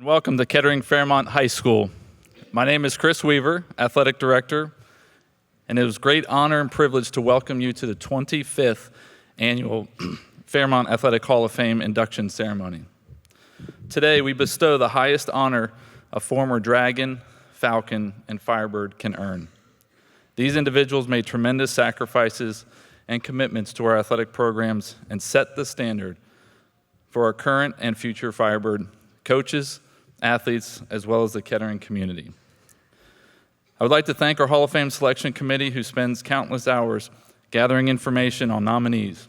And welcome to Kettering Fairmont High School. My name is Chris Weaver, Athletic Director, and it was a great honor and privilege to welcome you to the 25th Annual Fairmont Athletic Hall of Fame induction ceremony. Today, we bestow the highest honor a former Dragon, Falcon, and Firebird can earn. These individuals made tremendous sacrifices and commitments to our athletic programs and set the standard for our current and future Firebird coaches, athletes, as well as the Kettering community. I would like to thank our Hall of Fame Selection Committee, who spends countless hours gathering information on nominees.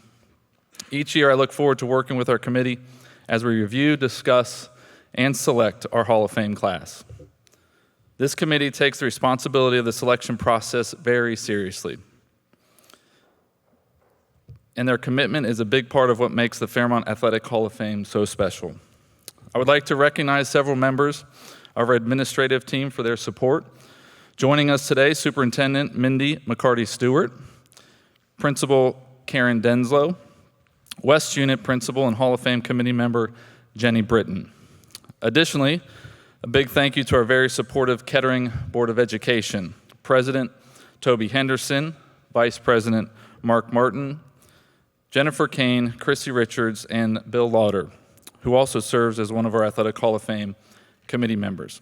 Each year, I look forward to working with our committee as we review, discuss, and select our Hall of Fame class. This committee takes the responsibility of the selection process very seriously, and their commitment is a big part of what makes the Fairmont Athletic Hall of Fame so special. I would like to recognize several members of our administrative team for their support. Joining us today, Superintendent Mindy McCarty-Stewart, Principal Karen Denslow, West Unit Principal and Hall of Fame Committee member Jenny Britton. Additionally, a big thank you to our very supportive Kettering Board of Education, President Toby Henderson, Vice President Mark Martin, Jennifer Kane, Chrissy Richards, and Bill Lauder, who also serves as one of our Athletic Hall of Fame committee members.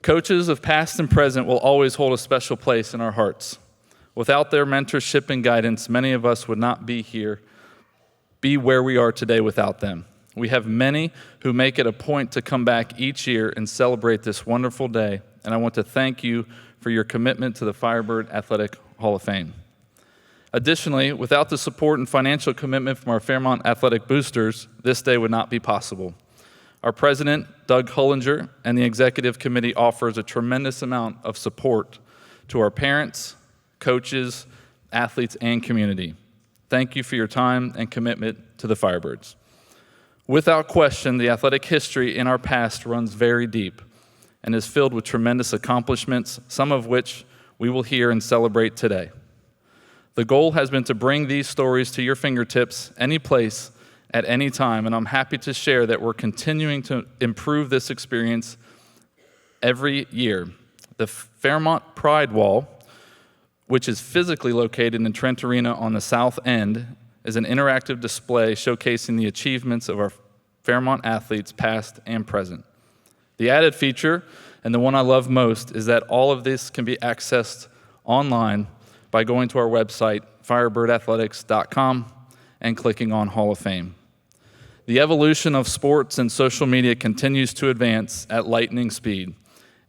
Coaches of past and present will always hold a special place in our hearts. Without their mentorship and guidance, many of us would not be where we are today without them. We have many who make it a point to come back each year and celebrate this wonderful day, and I want to thank you for your commitment to the Firebird Athletic Hall of Fame. Additionally, without the support and financial commitment from our Fairmont Athletic Boosters, this day would not be possible. Our president, Doug Hullinger, and the executive committee offers a tremendous amount of support to our parents, coaches, athletes, and community. Thank you for your time and commitment to the Firebirds. Without question, the athletic history in our past runs very deep and is filled with tremendous accomplishments, some of which we will hear and celebrate today. The goal has been to bring these stories to your fingertips any place, at any time, and I'm happy to share that we're continuing to improve this experience every year. The Fairmont Pride Wall, which is physically located in Trent Arena on the south end, is an interactive display showcasing the achievements of our Fairmont athletes past and present. The added feature, and the one I love most, is that all of this can be accessed online by going to our website, firebirdathletics.com, and clicking on Hall of Fame. The evolution of sports and social media continues to advance at lightning speed,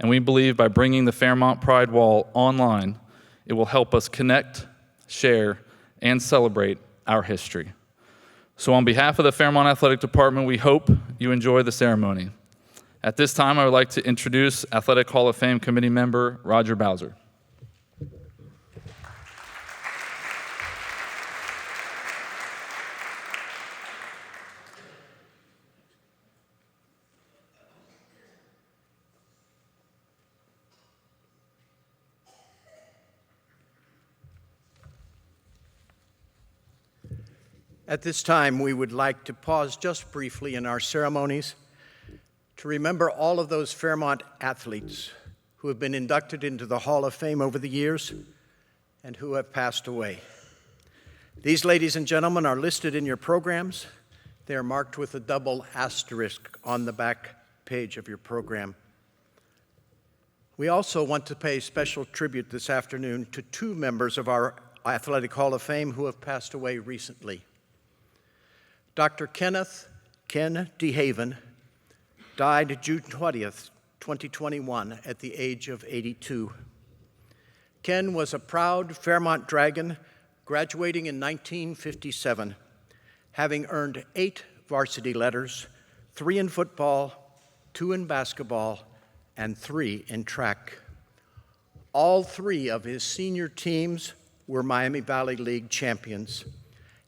and we believe by bringing the Fairmont Pride Wall online, it will help us connect, share, and celebrate our history. So on behalf of the Fairmont Athletic Department, we hope you enjoy the ceremony. At this time, I would like to introduce Athletic Hall of Fame committee member Roger Bowser. At this time, we would like to pause just briefly in our ceremonies to remember all of those Fairmont athletes who have been inducted into the Hall of Fame over the years and who have passed away. These, ladies and gentlemen, are listed in your programs. They are marked with a double asterisk on the back page of your program. We also want to pay special tribute this afternoon to two members of our Athletic Hall of Fame who have passed away recently. Dr. Kenneth "Ken" DeHaven died June 20th, 2021, at the age of 82. Ken was a proud Fairmont Dragon, graduating in 1957, having earned 8 varsity letters, 3 in football, 2 in basketball, and 3 in track. All 3 of his senior teams were Miami Valley League champions,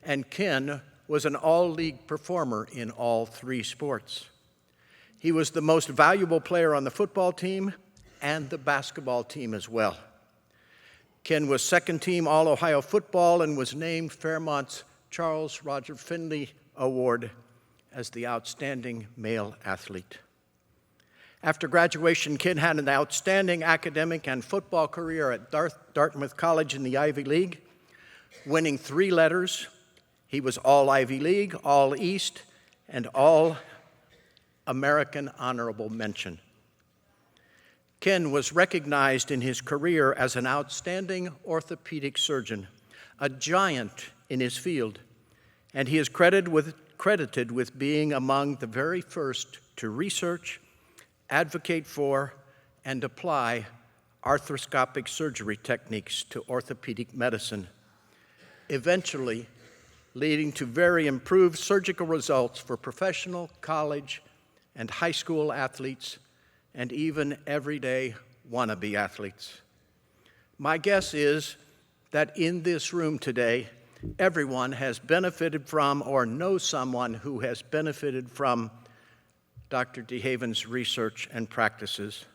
and Ken was an all-league performer in all 3 sports. He was the most valuable player on the football team and the basketball team as well. Ken was second-team All-Ohio football and was named Fairmont's Charles Roger Finley Award as the outstanding male athlete. After graduation, Ken had an outstanding academic and football career at Dartmouth College in the Ivy League, winning 3 letters. He was All Ivy League, All East, and All American Honorable Mention. Ken was recognized in his career as an outstanding orthopedic surgeon, a giant in his field, and he is credited with being among the very first to research, advocate for, and apply arthroscopic surgery techniques to orthopedic medicine, eventually leading to very improved surgical results for professional, college, and high school athletes, and even everyday wannabe athletes. My guess is that in this room today, everyone has benefited from or knows someone who has benefited from Dr. DeHaven's research and practices.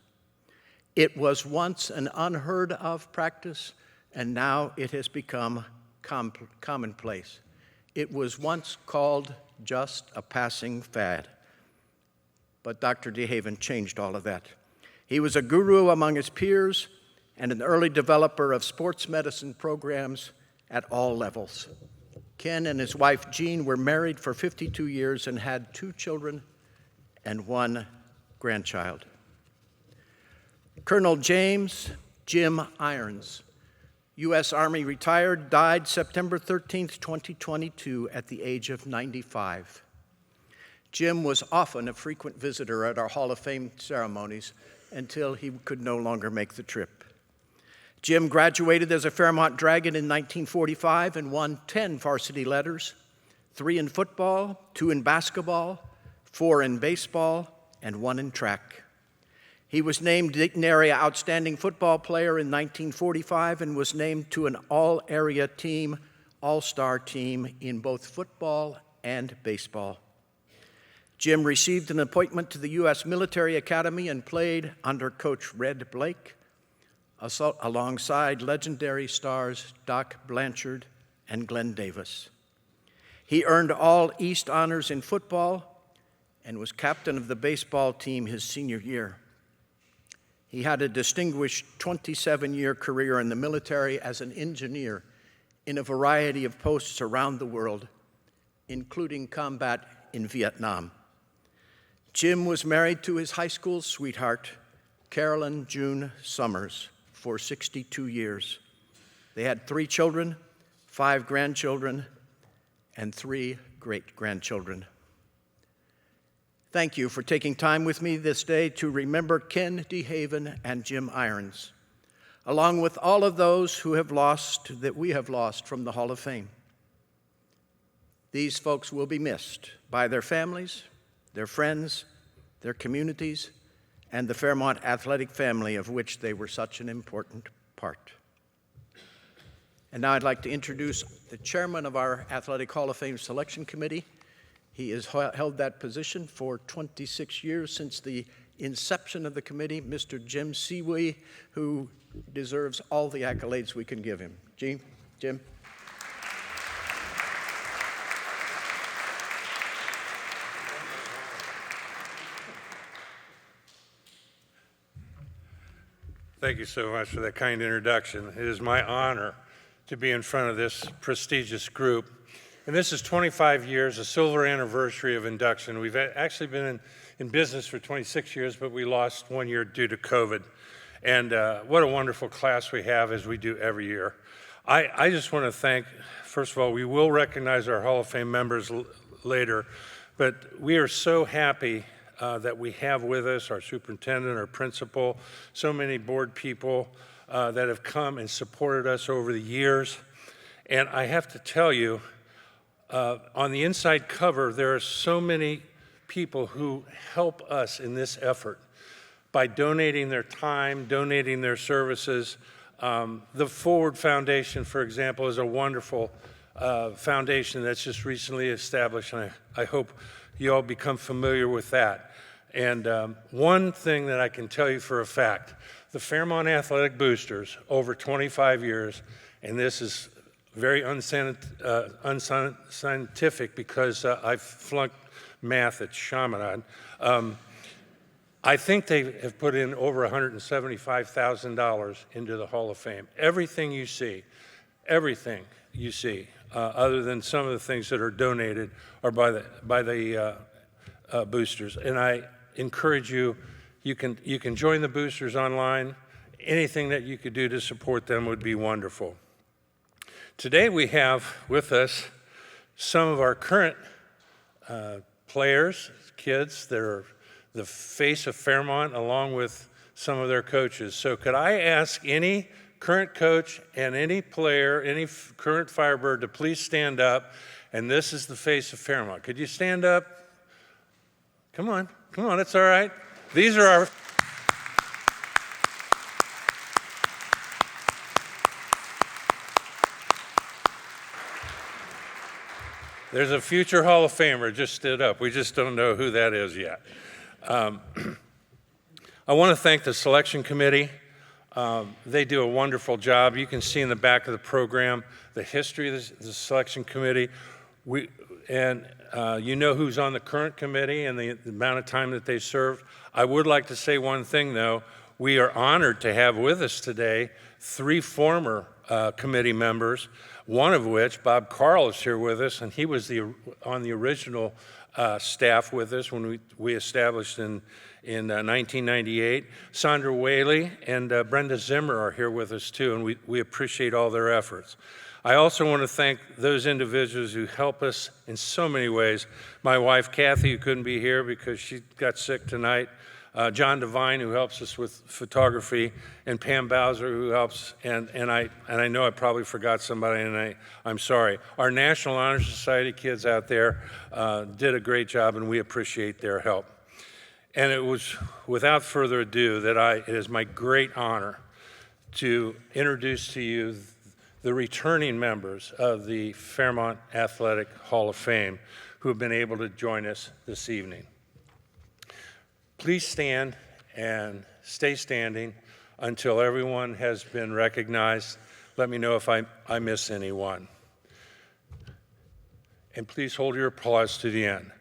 It was once an unheard of practice, and now it has become commonplace. It was once called just a passing fad. But Dr. DeHaven changed all of that. He was a guru among his peers and an early developer of sports medicine programs at all levels. Ken and his wife Jean were married for 52 years and had 2 children and 1 grandchild. Colonel James Jim Irons, U.S. Army retired, died September 13, 2022 at the age of 95. Jim was often a frequent visitor at our Hall of Fame ceremonies until he could no longer make the trip. Jim graduated as a Fairmont Dragon in 1945 and won 10 varsity letters, 3 in football, 2 in basketball, 4 in baseball, and 1 in track. He was named Dayton Area Outstanding Football Player in 1945 and was named to an all-area team, all-star team in both football and baseball. Jim received an appointment to the U.S. Military Academy and played under Coach Red Blake, alongside legendary stars Doc Blanchard and Glenn Davis. He earned all East honors in football and was captain of the baseball team his senior year. He had a distinguished 27-year career in the military as an engineer in a variety of posts around the world, including combat in Vietnam. Jim was married to his high school sweetheart, Carolyn June Summers, for 62 years. They had 3 children, 5 grandchildren, and 3 great-grandchildren. Thank you for taking time with me this day to remember Ken DeHaven and Jim Irons, along with all of those who we have lost from the Hall of Fame. These folks will be missed by their families, their friends, their communities, and the Fairmont athletic family of which they were such an important part. And now I'd like to introduce the chairman of our Athletic Hall of Fame Selection Committee. He has held that position for 26 years since the inception of the committee, Mr. Jim Siwey, who deserves all the accolades we can give him. Jim. Thank you so much for that kind introduction. It is my honor to be in front of this prestigious group. And this is 25 years, a silver anniversary of induction. We've actually been in business for 26 years, but we lost 1 year due to COVID. And what a wonderful class we have, as we do every year. I just want to thank, first of all, we will recognize our Hall of Fame members later, but we are so happy that we have with us our superintendent, our principal, so many board people that have come and supported us over the years. And I have to tell you, on the inside cover, there are so many people who help us in this effort by donating their time, donating their services. The Forward Foundation, for example, is a wonderful foundation that's just recently established, and I hope you all become familiar with that. And one thing that I can tell you for a fact, the Fairmont Athletic Boosters, over 25 years, and this is very unscientific because I've flunked math at Chaminade. I think they have put in over $175,000 into the Hall of Fame. Everything you see, other than some of the things that are donated, are by the boosters. And I encourage you, you can join the boosters online. Anything that you could do to support them would be wonderful. Today we have with us some of our current players, kids that are the face of Fairmont, along with some of their coaches. So could I ask any current coach and any player, any current Firebird to please stand up? And this is the face of Fairmont. Could you stand up? Come on, it's all right. These are our... There's a future Hall of Famer just stood up. We just don't know who that is yet. I want to thank the selection committee. They do a wonderful job. You can see in the back of the program the history of the selection committee. You know who's on the current committee and the amount of time that they served. I would like to say one thing, though. We are honored to have with us today 3 former committee members, one of which, Bob Carl, is here with us, and he was on the original staff with us when we established in 1998. Sandra Whaley and Brenda Zimmer are here with us too, and we appreciate all their efforts. I also want to thank those individuals who help us in so many ways. My wife, Kathy, who couldn't be here because she got sick tonight. John Devine, who helps us with photography, and Pam Bowser, who helps, and I know I probably forgot somebody, and I'm sorry. Our National Honor Society kids out there did a great job, and we appreciate their help. And it was without further ado that it is my great honor to introduce to you the returning members of the Fairmont Athletic Hall of Fame who have been able to join us this evening. Please stand and stay standing until everyone has been recognized. Let me know if I miss anyone. And please hold your applause to the end.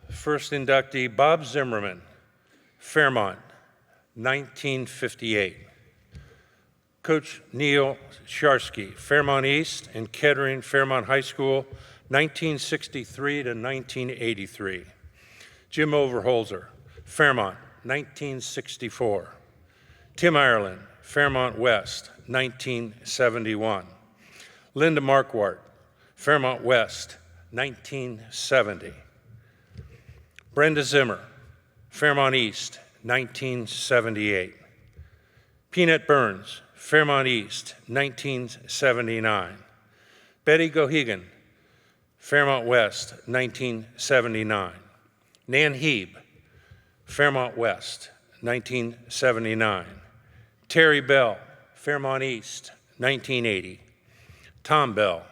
First inductee, Bob Zimmerman, Fairmont, 1958. Coach Neil Sharsky, Fairmont East and Kettering Fairmont High School, 1963 to 1983. Jim Overholzer, Fairmont, 1964. Tim Ireland, Fairmont West, 1971. Linda Marquardt, Fairmont West, 1970. Brenda Zimmer, Fairmont East, 1978. Peanut Burns, Fairmont East, 1979. Betty Gohegan, Fairmont West, 1979. Nan Heeb, Fairmont West, 1979. Terry Bell, Fairmont East, 1980. Tom Bell,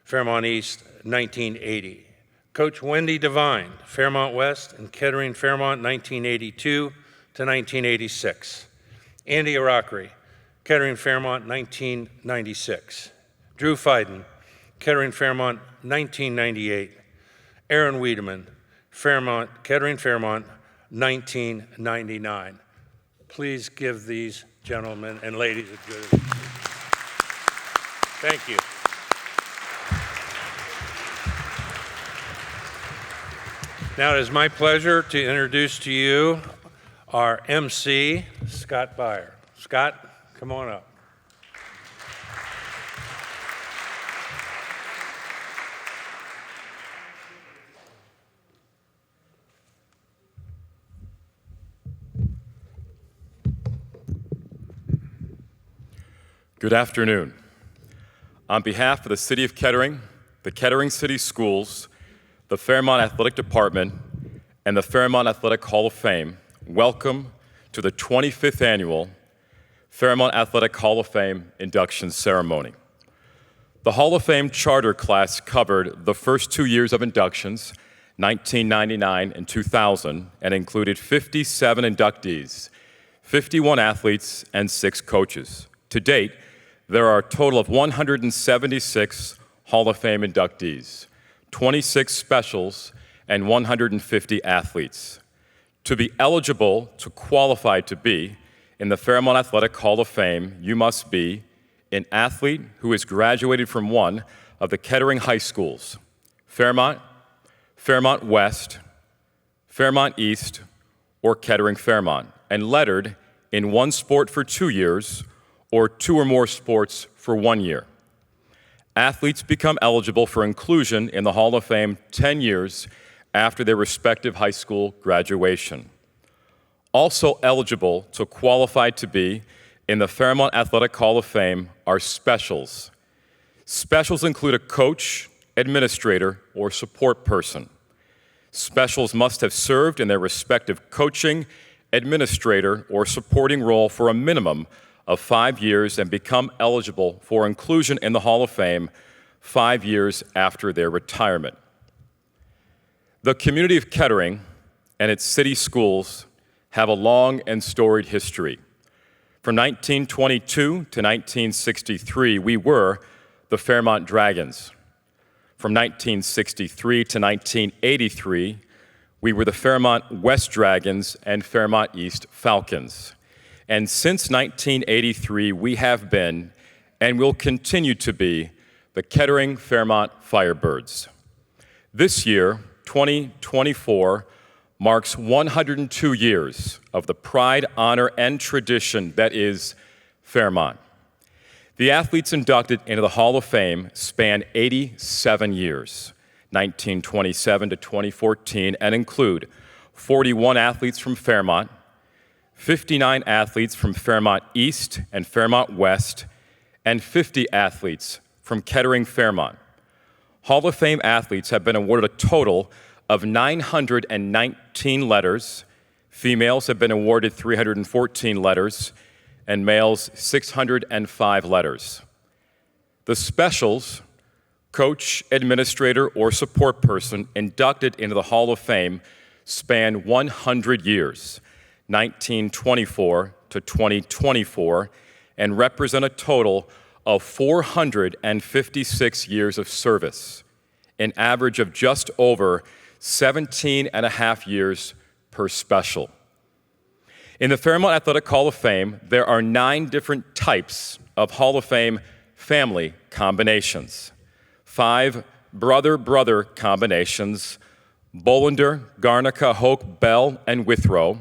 Fairmont East, 1980. Coach Wendy Devine, Fairmont West and Kettering Fairmont, 1982 to 1986. Andy Arakri, Kettering Fairmont, 1996. Drew Fiden, Kettering Fairmont, 1998. Aaron Wiedemann, Kettering Fairmont, 1999. Please give these gentlemen and ladies a good. Thank you. Now it is my pleasure to introduce to you our MC, Scott Beyer. Scott, come on up. Good afternoon. On behalf of the City of Kettering, the Kettering City Schools, the Fairmont Athletic Department, and the Fairmont Athletic Hall of Fame, welcome to the 25th Annual Fairmont Athletic Hall of Fame induction ceremony. The Hall of Fame charter class covered the first 2 years of inductions, 1999 and 2000, and included 57 inductees, 51 athletes, and 6 coaches. To date, there are a total of 176 Hall of Fame inductees, 26 specials, and 150 athletes. To be eligible to qualify to be in the Fairmont Athletic Hall of Fame, you must be an athlete who has graduated from one of the Kettering high schools: Fairmont, Fairmont West, Fairmont East, or Kettering Fairmont, and lettered in one sport for 2 years or 2 or more sports for 1 year. Athletes become eligible for inclusion in the Hall of Fame 10 years after their respective high school graduation. Also eligible to qualify to be in the Fairmont Athletic Hall of Fame are specials. Specials include a coach, administrator, or support person. Specials must have served in their respective coaching, administrator, or supporting role for a minimum of 5 years and become eligible for inclusion in the Hall of Fame 5 years after their retirement. The community of Kettering and its city schools have a long and storied history. From 1922 to 1963, we were the Fairmont Dragons. From 1963 to 1983, we were the Fairmont West Dragons and Fairmont East Falcons. And since 1983, we have been and will continue to be the Kettering Fairmont Firebirds. This year, 2024, marks 102 years of the pride, honor, and tradition that is Fairmont. The athletes inducted into the Hall of Fame span 87 years, 1927 to 2014, and include 41 athletes from Fairmont, 59 athletes from Fairmont East and Fairmont West, and 50 athletes from Kettering Fairmont. Hall of Fame athletes have been awarded a total of 919 letters. Females have been awarded 314 letters, and males 605 letters. The specials, coach, administrator, or support person inducted into the Hall of Fame span 100 years, 1924 to 2024, and represent a total of 456 years of service, an average of just over 17 and a half years per special. In the Fairmont Athletic Hall of Fame, there are 9 different types of Hall of Fame family combinations. 5 brother-brother combinations: Bolander, Garnica, Hoke, Bell, and Withrow.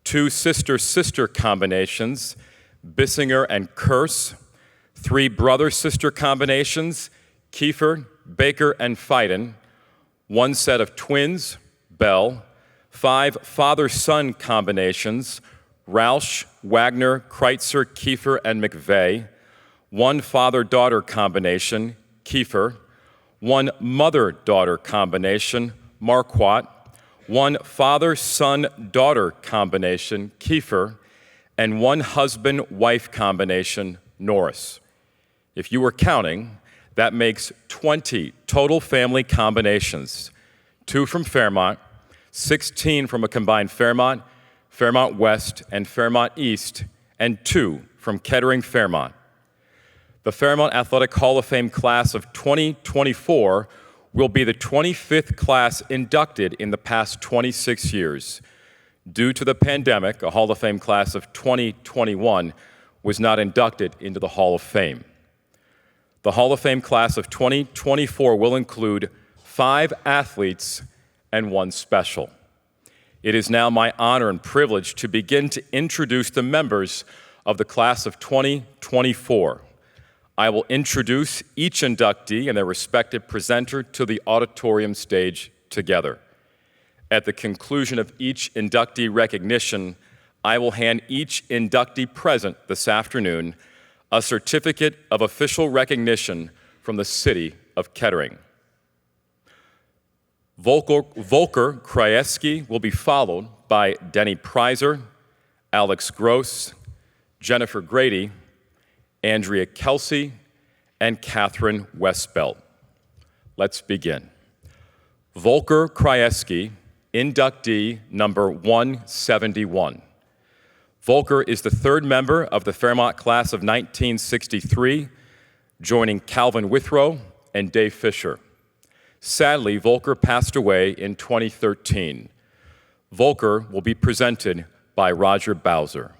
2 sister-sister combinations: Bissinger and Curse. 3 brother-sister combinations: Kiefer, Baker, and Fiden. 1 set of twins: Bell. 5 father-son combinations: Roush, Wagner, Kreitzer, Kiefer, and McVeigh. 1 father-daughter combination: Kiefer. 1 mother-daughter combination: Marquardt. 1 father-son-daughter combination: Kiefer. And 1 husband-wife combination: Norris. If you were counting, that makes 20 total family combinations: 2 from Fairmont, 16 from a combined Fairmont, Fairmont West, and Fairmont East, and 2 from Kettering Fairmont. The Fairmont Athletic Hall of Fame class of 2024 will be the 25th class inducted in the past 26 years. Due to the pandemic, a Hall of Fame class of 2021 was not inducted into the Hall of Fame. The Hall of Fame class of 2024 will include 5 athletes and 1 special. It is now my honor and privilege to begin to introduce the members of the class of 2024. I will introduce each inductee and their respective presenter to the auditorium stage together. At the conclusion of each inductee recognition, I will hand each inductee present this afternoon a certificate of official recognition from the city of Kettering. Volker Krajewski will be followed by Denny Prizer, Alex Gross, Jennifer Grady, Andrea Kelsey, and Catherine Westbelt. Let's begin. Volker Krajewski, inductee number 171. Volker is the 3rd member of the Fairmont class of 1963, joining Calvin Withrow and Dave Fisher. Sadly, Volker passed away in 2013. Volker will be presented by Roger Bowser.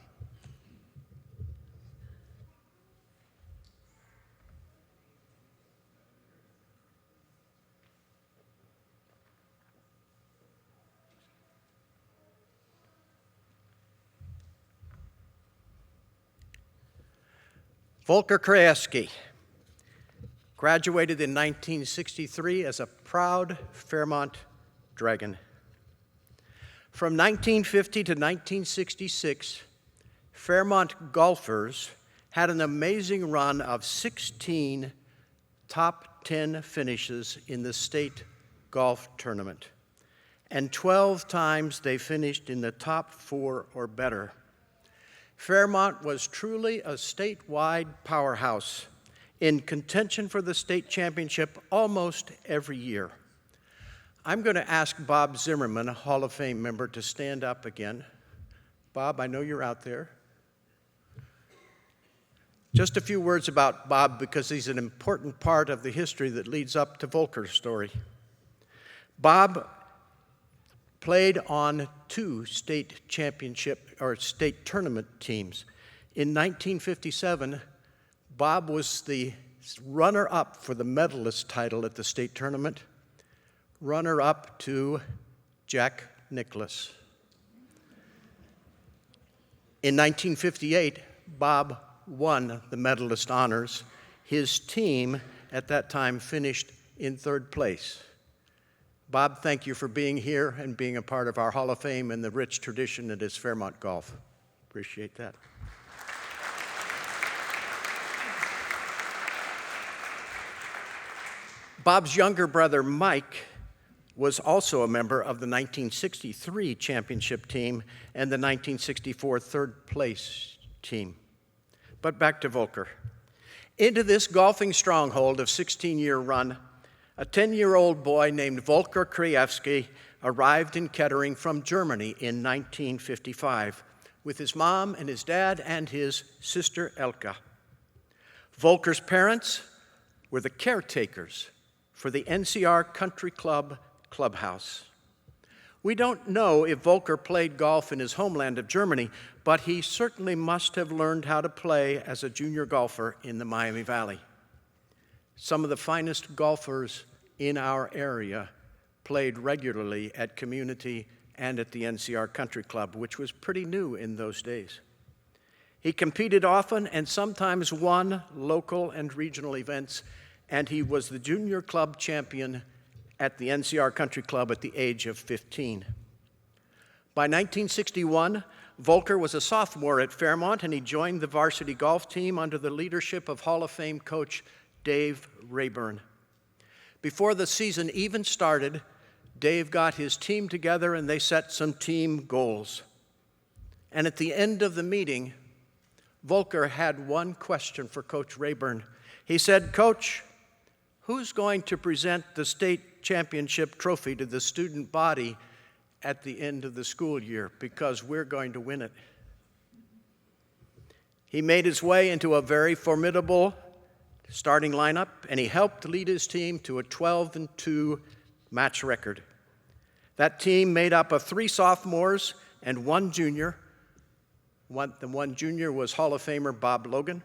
Volker Krajewski graduated in 1963 as a proud Fairmont Dragon. From 1950 to 1966, Fairmont golfers had an amazing run of 16 top 10 finishes in the state golf tournament, and 12 times they finished in the top 4 or better. Fairmont was truly a statewide powerhouse in contention for the state championship almost every year. I'm going to ask Bob Zimmerman, a Hall of Fame member, to stand up again. Bob, I know you're out there. Just a few words about Bob because he's an important part of the history that leads up to Volker's story. Bob played on 2 state championship or state tournament teams. In 1957, Bob was the runner-up for the medalist title at the state tournament, runner-up to Jack Nicklaus. In 1958, Bob won the medalist honors. His team at that time finished in 3rd place. Bob, thank you for being here and being a part of our Hall of Fame and the rich tradition that is Fairmont golf. Appreciate that. Bob's younger brother, Mike, was also a member of the 1963 championship team and the 1964 third place team. But back to Volker. Into this golfing stronghold of 16-year run, a 10-year-old boy named Volker Krajewski arrived in Kettering from Germany in 1955 with his mom and his dad and his sister Elka. Volker's parents were the caretakers for the NCR Country Club clubhouse. We don't know if Volker played golf in his homeland of Germany, but he certainly must have learned how to play as a junior golfer in the Miami Valley. Some of the finest golfers in our area played regularly at Community and at the NCR Country Club, which was pretty new in those days. He competed often and sometimes won local and regional events, and he was the junior club champion at the NCR Country Club at the age of 15. By 1961, Volker was a sophomore at Fairmont, and he joined the varsity golf team under the leadership of Hall of Fame coach Dave Rayburn. Before the season even started, Dave got his team together and they set some team goals. And at the end of the meeting, Volker had one question for Coach Rayburn. He said, "Coach, who's going to present the state championship trophy to the student body at the end of the school year? Because we're going to win it." He made his way into a very formidable starting lineup, and he helped lead his team to a 12-2 match record. That team made up of 3 sophomores and 1 junior. The one junior was Hall of Famer Bob Logan.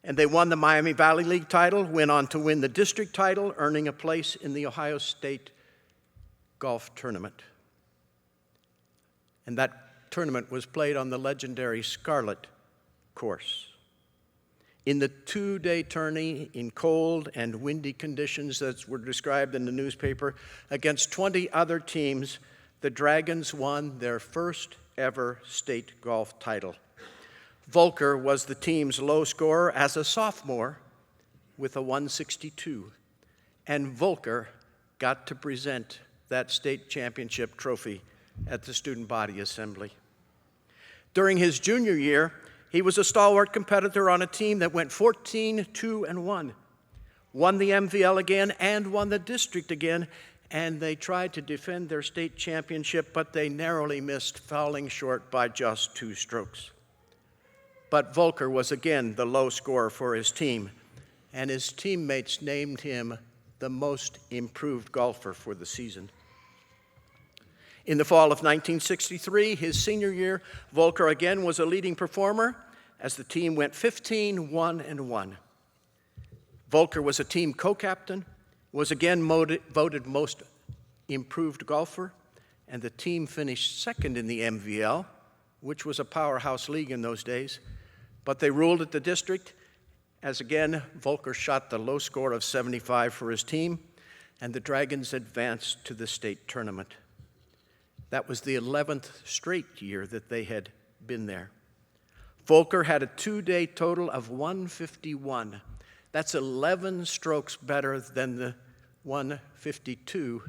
And they won the Miami Valley League title, went on to win the district title, earning a place in the Ohio State Golf Tournament. And that tournament was played on the legendary Scarlet course. In the 2-day tourney, in cold and windy conditions that were described in the newspaper, against 20 other teams, the Dragons won their first ever state golf title. Volker was the team's low scorer as a sophomore with a 162, and Volker got to present that state championship trophy at the student body assembly. During his junior year, he was a stalwart competitor on a team that went 14-2-1, won the MVL again and won the district again, and they tried to defend their state championship, but they narrowly missed, falling short by just 2 strokes. But Volker was again the low scorer for his team, and his teammates named him the most improved golfer for the season. In the fall of 1963, his senior year, Volker again was a leading performer as the team went 15-1-1. Volker was a team co-captain, was again voted most improved golfer, and the team finished second in the MVL, which was a powerhouse league in those days. But they ruled at the district as again Volker shot the low score of 75 for his team, and the Dragons advanced to the state tournament. That was the 11th straight year that they had been there. Volker had a two-day total of 151. That's 11 strokes better than the 162,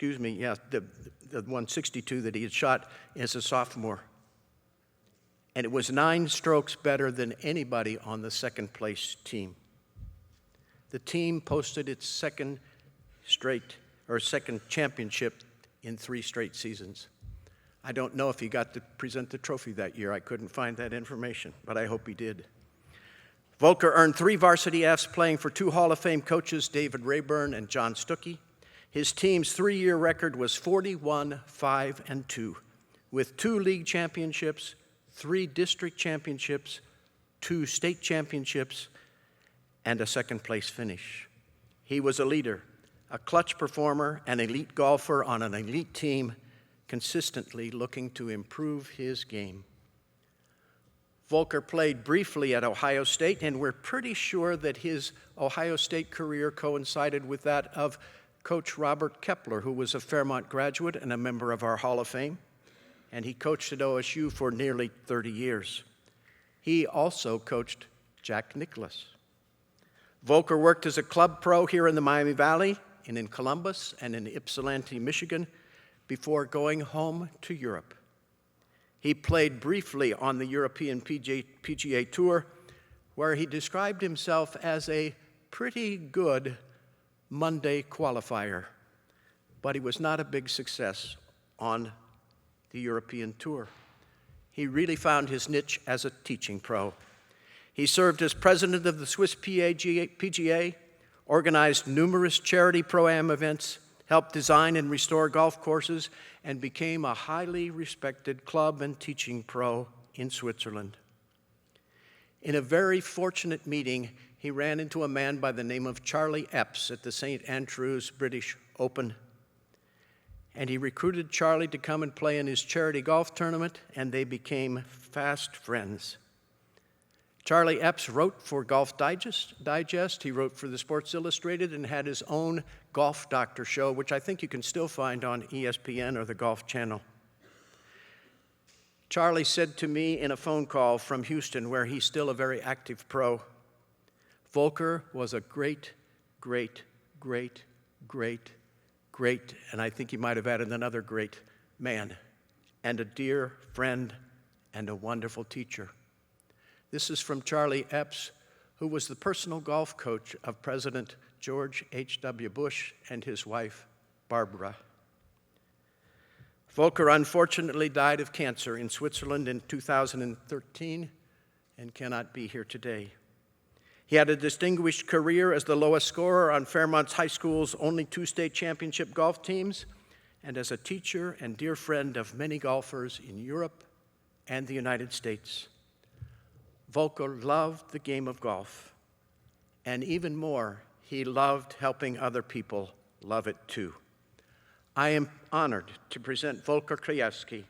the 162 that he had shot as a sophomore. And it was 9 strokes better than anybody on the second place team. The team posted its second championship in 3 straight seasons. I don't know if he got to present the trophy that year. I couldn't find that information, but I hope he did. Volker earned 3 varsity Fs playing for 2 Hall of Fame coaches, David Rayburn and John Stuckey. His team's 3-year record was 41-5-2, with 2 league championships, 3 district championships, 2 state championships, and a second-place finish. He was a leader, a clutch performer, an elite golfer on an elite team, consistently looking to improve his game. Volker played briefly at Ohio State, and we're pretty sure that his Ohio State career coincided with that of Coach Robert Kepler, who was a Fairmont graduate and a member of our Hall of Fame, and he coached at OSU for nearly 30 years. He also coached Jack Nicklaus. Volker worked as a club pro here in the Miami Valley and in Columbus and in Ypsilanti, Michigan, before going home to Europe. He played briefly on the European PGA Tour, where he described himself as a pretty good Monday qualifier, but he was not a big success on the European Tour. He really found his niche as a teaching pro. He served as president of the Swiss PGA, organized numerous charity pro-am events, helped design and restore golf courses, and became a highly respected club and teaching pro in Switzerland. In a very fortunate meeting, he ran into a man by the name of Charlie Epps at the St. Andrews British Open. And he recruited Charlie to come and play in his charity golf tournament, and they became fast friends. Charlie Epps wrote for Golf Digest. He wrote for the Sports Illustrated and had his own Golf Doctor show, which I think you can still find on ESPN or the Golf Channel. Charlie said to me in a phone call from Houston, where he's still a very active pro, Volker was a great, and I think he might have added another great man, and a dear friend and a wonderful teacher. This is from Charlie Epps, who was the personal golf coach of President George H.W. Bush and his wife, Barbara. Volker unfortunately died of cancer in Switzerland in 2013 and cannot be here today. He had a distinguished career as the lowest scorer on Fairmont's high school's only 2 state championship golf teams, and as a teacher and dear friend of many golfers in Europe and the United States. Volker loved the game of golf, and even more, he loved helping other people love it too. I am honored to present Volker Krajewski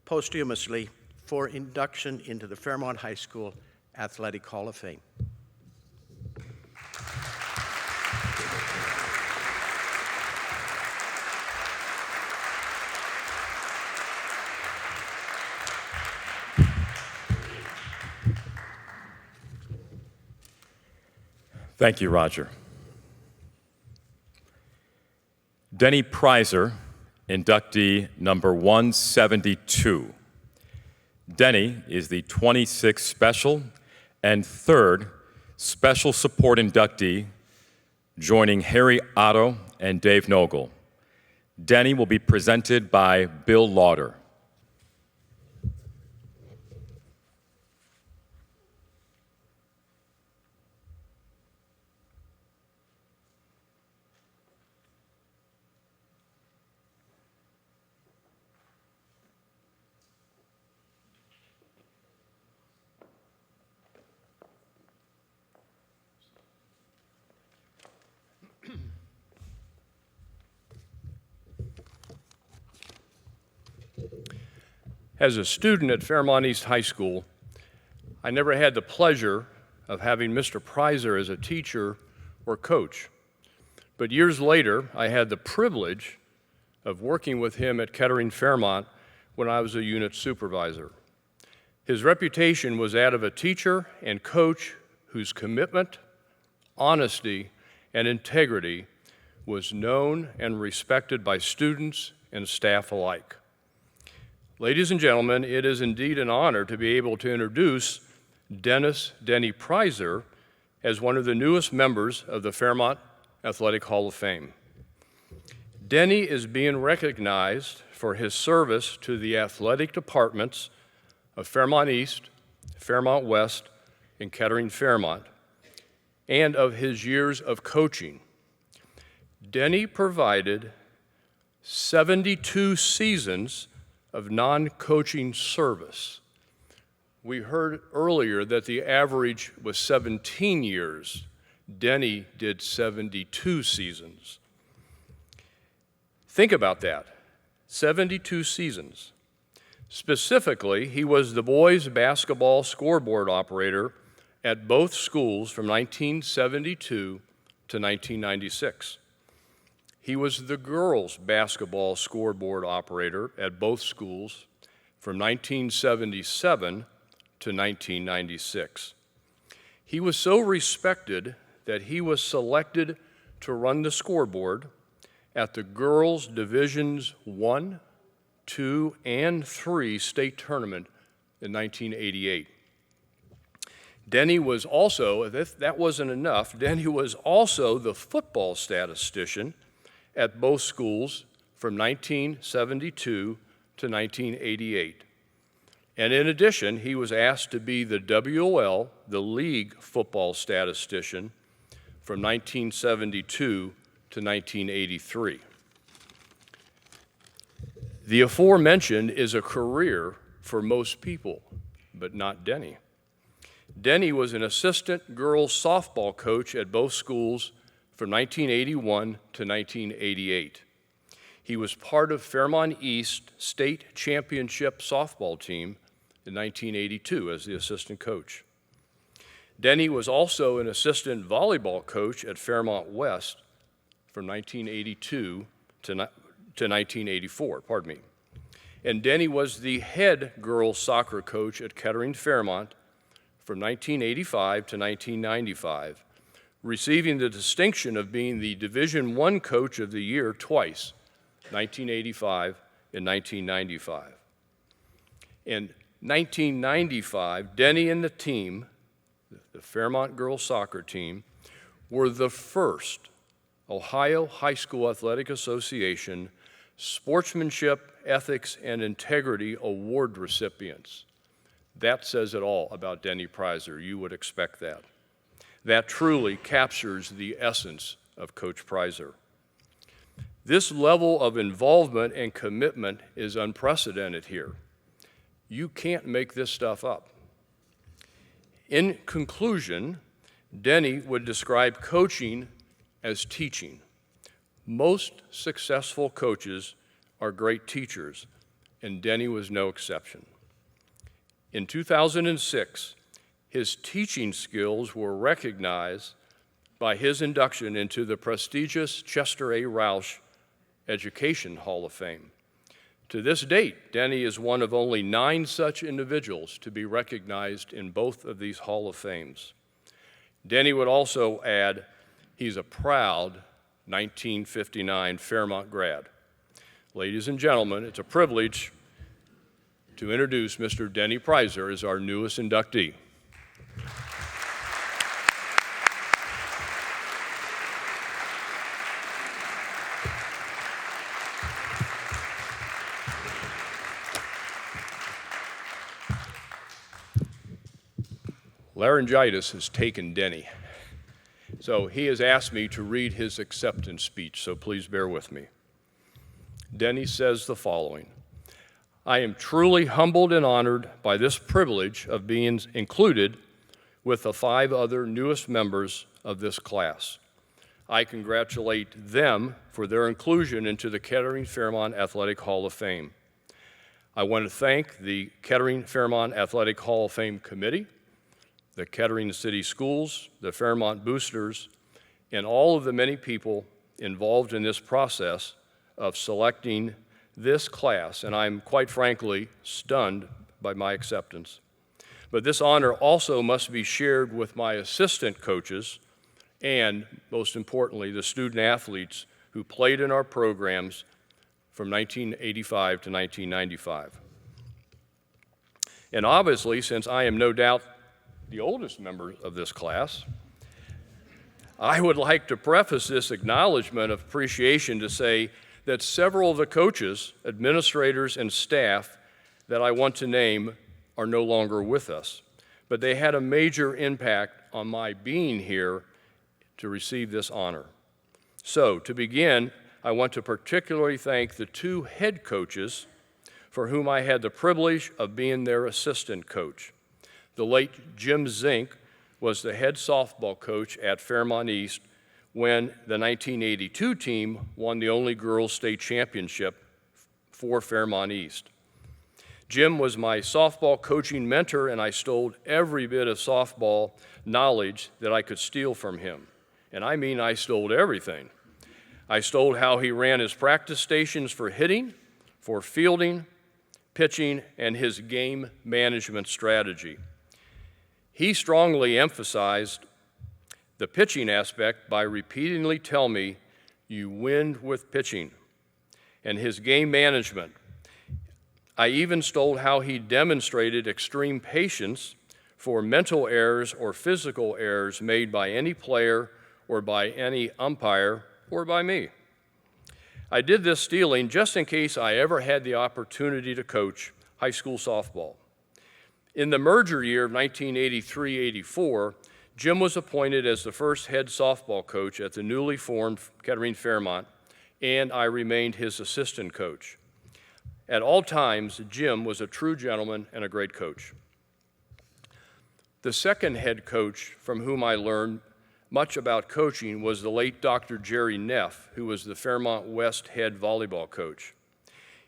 posthumously for induction into the Fairmont High School Athletic Hall of Fame. Thank you, Roger. Denny Prizer, inductee number 172. Denny is the 26th special and 3rd special support inductee, joining Harry Otto and Dave Nogle. Denny will be presented by Bill Lauder. As a student at Fairmont East High School, I never had the pleasure of having Mr. Preiser as a teacher or coach. But years later, I had the privilege of working with him at Kettering Fairmont when I was a unit supervisor. His reputation was that of a teacher and coach whose commitment, honesty, and integrity was known and respected by students and staff alike. Ladies and gentlemen, it is indeed an honor to be able to introduce Denny Preiser as one of the newest members of the Fairmont Athletic Hall of Fame. Denny is being recognized for his service to the athletic departments of Fairmont East, Fairmont West, and Kettering Fairmont, and of his years of coaching. Denny provided 72 seasons of non-coaching service. We heard earlier that the average was 17 years. Denny did 72 seasons. Think about that, 72 seasons. Specifically, he was the boys' basketball scoreboard operator at both schools from 1972 to 1996. He was the girls' basketball scoreboard operator at both schools from 1977 to 1996. He was so respected that he was selected to run the scoreboard at the girls' Divisions 1, 2, and 3 state tournament in 1988. Denny was also, if that wasn't enough, Denny was also the football statistician at both schools from 1972 to 1988. And in addition, he was asked to be the WOL, the league football statistician, from 1972 to 1983. The aforementioned is a career for most people, but not Denny. Denny was an assistant girls softball coach at both schools from 1981 to 1988. He was part of Fairmont East State Championship softball team in 1982 as the assistant coach. Denny was also an assistant volleyball coach at Fairmont West from 1982 to 1984, And Denny was the head girls soccer coach at Kettering Fairmont from 1985 to 1995, receiving the distinction of being the Division I Coach of the Year twice, 1985 and 1995. In 1995, Denny and the team, the Fairmont girls soccer team, were the first Ohio High School Athletic Association Sportsmanship, Ethics, and Integrity Award recipients. That says it all about Denny Preiser. You would expect that. That truly captures the essence of Coach Preiser. This level of involvement and commitment is unprecedented here. You can't make this stuff up. In conclusion, Denny would describe coaching as teaching. Most successful coaches are great teachers, and Denny was no exception. In 2006, his teaching skills were recognized by his induction into the prestigious Chester A. Rausch Education Hall of Fame. To this date, Denny is one of only 9 such individuals to be recognized in both of these Hall of Fames. Denny would also add, he's a proud 1959 Fairmont grad. Ladies and gentlemen, it's a privilege to introduce Mr. Denny Preiser as our newest inductee. Laryngitis has taken Denny, so he has asked me to read his acceptance speech, so please bear with me. Denny says the following: I am truly humbled and honored by this privilege of being included with the 5 other newest members of this class. I congratulate them for their inclusion into the Kettering Fairmont Athletic Hall of Fame. I want to thank the Kettering Fairmont Athletic Hall of Fame Committee, the Kettering City Schools, the Fairmont Boosters, and all of the many people involved in this process of selecting this class, and I'm quite frankly stunned by my acceptance. But this honor also must be shared with my assistant coaches and, most importantly, the student athletes who played in our programs from 1985 to 1995. And obviously, since I am no doubt the oldest member of this class, I would like to preface this acknowledgement of appreciation to say that several of the coaches, administrators, and staff that I want to name are no longer with us, but they had a major impact on my being here to receive this honor. So, to begin, I want to particularly thank the two head coaches for whom I had the privilege of being their assistant coach. The late Jim Zink was the head softball coach at Fairmont East when the 1982 team won the only girls' state championship for Fairmont East. Jim was my softball coaching mentor, and I stole every bit of softball knowledge that I could steal from him. And I mean I stole everything. I stole how he ran his practice stations for hitting, for fielding, pitching, and his game management strategy. He strongly emphasized the pitching aspect by repeatedly telling me, "You win with pitching," and his game management. I even stole how he demonstrated extreme patience for mental errors or physical errors made by any player or by any umpire or by me. I did this stealing just in case I ever had the opportunity to coach high school softball. In the merger year of 1983-84, Jim was appointed as the first head softball coach at the newly formed Kettering Fairmont, and I remained his assistant coach. At all times, Jim was a true gentleman and a great coach. The second head coach from whom I learned much about coaching was the late Dr. Jerry Neff, who was the Fairmont West head volleyball coach.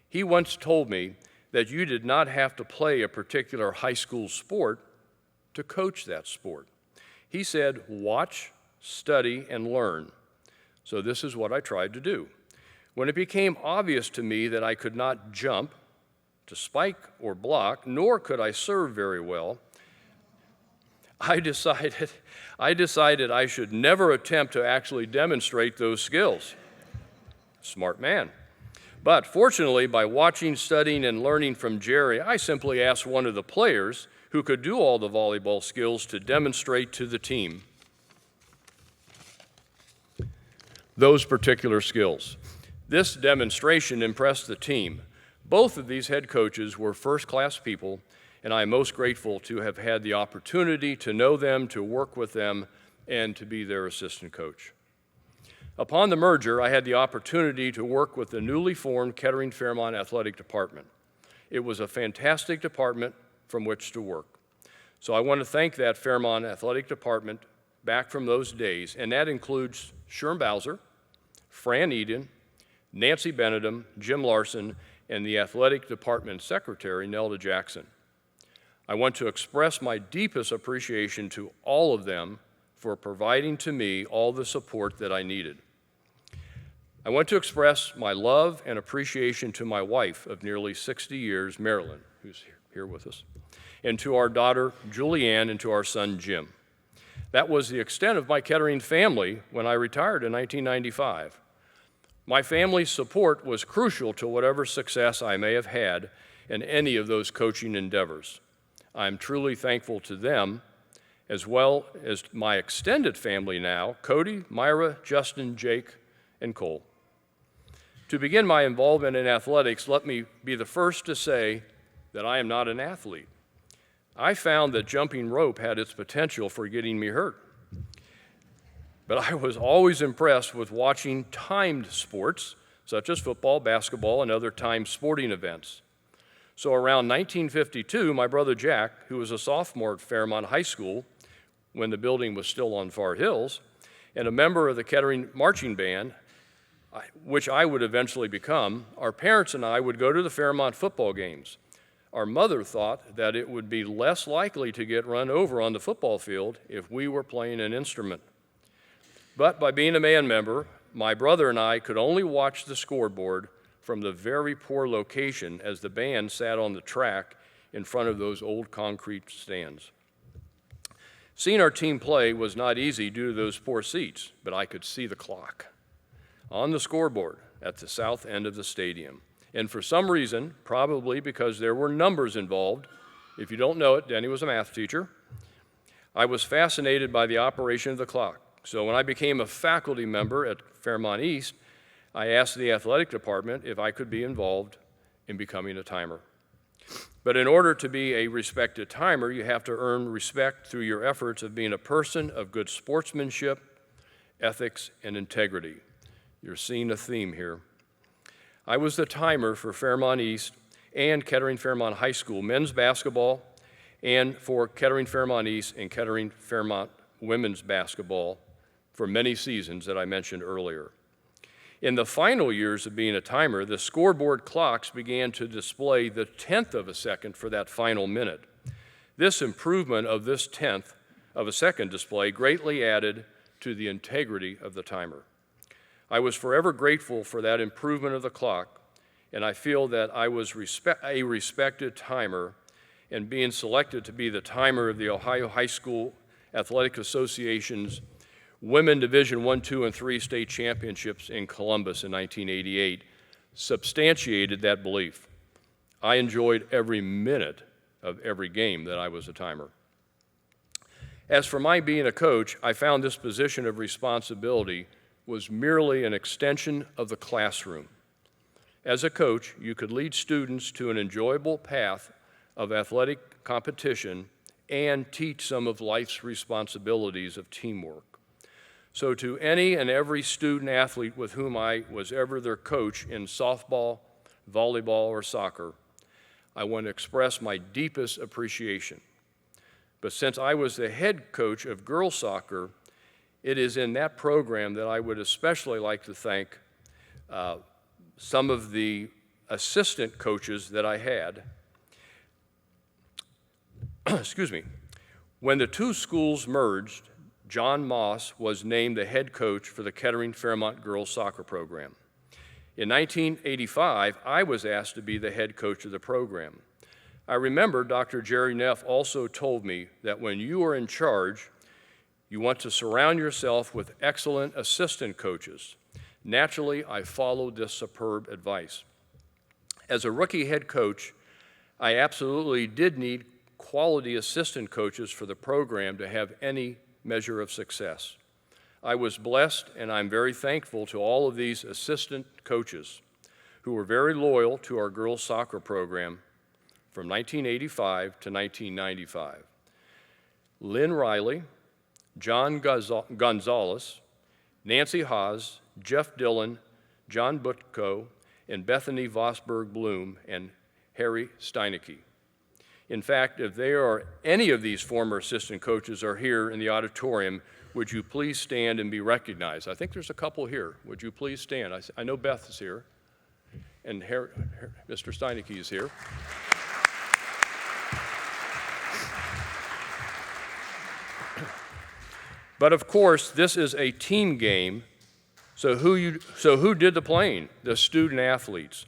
He once told me that you did not have to play a particular high school sport to coach that sport. He said, watch, study, and learn. So this is what I tried to do. When it became obvious to me that I could not jump, to spike or block, nor could I serve very well, I decided I should never attempt to actually demonstrate those skills. Smart man. But fortunately, by watching, studying, and learning from Jerry, I simply asked one of the players who could do all the volleyball skills to demonstrate to the team those particular skills. This demonstration impressed the team. Both of these head coaches were first-class people, and I am most grateful to have had the opportunity to know them, to work with them, and to be their assistant coach. Upon the merger, I had the opportunity to work with the newly formed Kettering Fairmont Athletic Department. It was a fantastic department from which to work. So I want to thank that Fairmont Athletic Department back from those days, and that includes Sherm Bowser, Fran Eden, Nancy Benedum, Jim Larson, and the athletic department secretary, Nelda Jackson. I want to express my deepest appreciation to all of them for providing to me all the support that I needed. I want to express my love and appreciation to my wife of nearly 60 years, Marilyn, who's here with us, and to our daughter, Julianne, and to our son, Jim. That was the extent of my Kettering family when I retired in 1995. My family's support was crucial to whatever success I may have had in any of those coaching endeavors. I'm truly thankful to them, as well as my extended family now, Cody, Myra, Justin, Jake, and Cole. To begin my involvement in athletics, let me be the first to say that I am not an athlete. I found that jumping rope had its potential for getting me hurt. But I was always impressed with watching timed sports, such as football, basketball, and other timed sporting events. So around 1952, my brother Jack, who was a sophomore at Fairmont High School when the building was still on Far Hills, and a member of the Kettering Marching Band, which I would eventually become, our parents and I would go to the Fairmont football games. Our mother thought that it would be less likely to get run over on the football field if we were playing an instrument. But by being a band member, my brother and I could only watch the scoreboard from the very poor location as the band sat on the track in front of those old concrete stands. Seeing our team play was not easy due to those poor seats, but I could see the clock on the scoreboard at the south end of the stadium. And for some reason, probably because there were numbers involved, if you don't know it, Denny was a math teacher, I was fascinated by the operation of the clock. So when I became a faculty member at Fairmont East, I asked the athletic department if I could be involved in becoming a timer. But in order to be a respected timer, you have to earn respect through your efforts of being a person of good sportsmanship, ethics, and integrity. You're seeing a theme here. I was the timer for Fairmont East and Kettering-Fairmont High School men's basketball, and for Kettering-Fairmont East and Kettering-Fairmont women's basketball for many seasons that I mentioned earlier. In the final years of being a timer, the scoreboard clocks began to display the 1/10 of a second for that final minute. This improvement of this 1/10 of a second display greatly added to the integrity of the timer. I was forever grateful for that improvement of the clock, and I feel that I was a respected timer, and being selected to be the timer of the Ohio High School Athletic Association's Women Division I, II, and III state championships in Columbus in 1988 substantiated that belief. I enjoyed every minute of every game that I was a timer. As for my being a coach, I found this position of responsibility was merely an extension of the classroom. As a coach, you could lead students to an enjoyable path of athletic competition and teach some of life's responsibilities of teamwork. So to any and every student athlete with whom I was ever their coach in softball, volleyball, or soccer, I want to express my deepest appreciation. But since I was the head coach of girls soccer, it is in that program that I would especially like to thank some of the assistant coaches that I had. Excuse me. When the two schools merged, John Moss was named the head coach for the Kettering-Fairmont girls soccer program. In 1985, I was asked to be the head coach of the program. I remember Dr. Jerry Neff also told me that when you are in charge, you want to surround yourself with excellent assistant coaches. Naturally, I followed this superb advice. As a rookie head coach, I absolutely did need quality assistant coaches for the program to have any measure of success. I was blessed, and I'm very thankful to all of these assistant coaches who were very loyal to our girls soccer program from 1985 to 1995. Lynn Riley, John Gonzalez, Nancy Haas, Jeff Dillon, John Butko, and Bethany Vosberg Bloom, and Harry Steinecke. In fact, if there are any of these former assistant coaches are here in the auditorium, would you please stand and be recognized? I think there's a couple here. Would you please stand? I know Beth is here, and Mr. Steinecke is here. But of course, this is a team game, so who did the playing? The student athletes.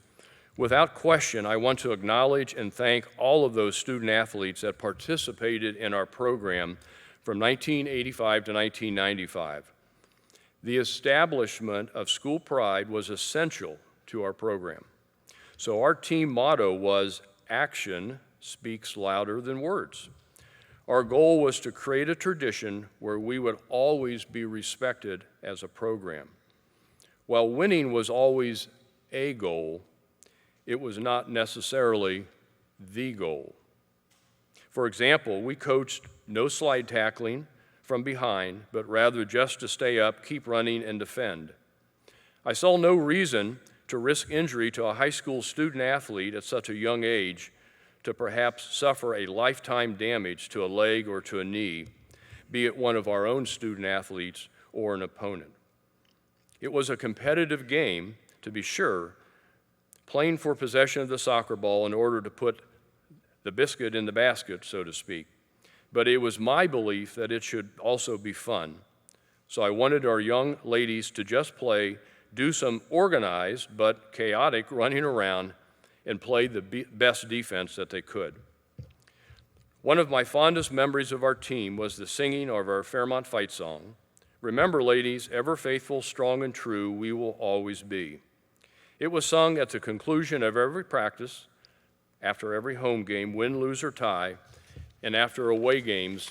Without question, I want to acknowledge and thank all of those student athletes that participated in our program from 1985 to 1995. The establishment of school pride was essential to our program. So our team motto was, "Action speaks louder than words." Our goal was to create a tradition where we would always be respected as a program. While winning was always a goal, it was not necessarily the goal. For example, we coached no slide tackling from behind, but rather just to stay up, keep running, and defend. I saw no reason to risk injury to a high school student athlete at such a young age to perhaps suffer a lifetime damage to a leg or to a knee, be it one of our own student athletes or an opponent. It was a competitive game, to be sure, playing for possession of the soccer ball in order to put the biscuit in the basket, so to speak. But it was my belief that it should also be fun. So I wanted our young ladies to just play, do some organized but chaotic running around, and play the best defense that they could. One of my fondest memories of our team was the singing of our Fairmont fight song. Remember, ladies, ever faithful, strong, and true, we will always be. It was sung at the conclusion of every practice, after every home game, win, lose, or tie, and after away games,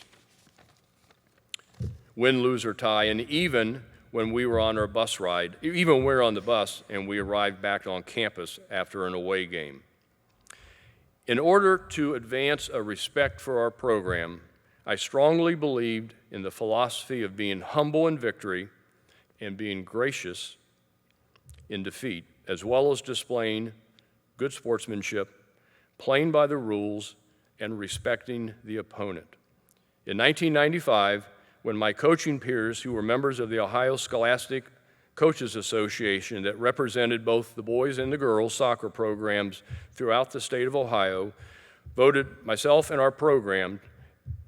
win, lose, or tie, and even when we were on our bus ride, even when we were on the bus and we arrived back on campus after an away game. In order to advance a respect for our program, I strongly believed in the philosophy of being humble in victory and being gracious in defeat, as well as displaying good sportsmanship, playing by the rules, and respecting the opponent. In 1995, when my coaching peers, who were members of the Ohio Scholastic Coaches Association that represented both the boys and the girls soccer programs throughout the state of Ohio, voted myself and our program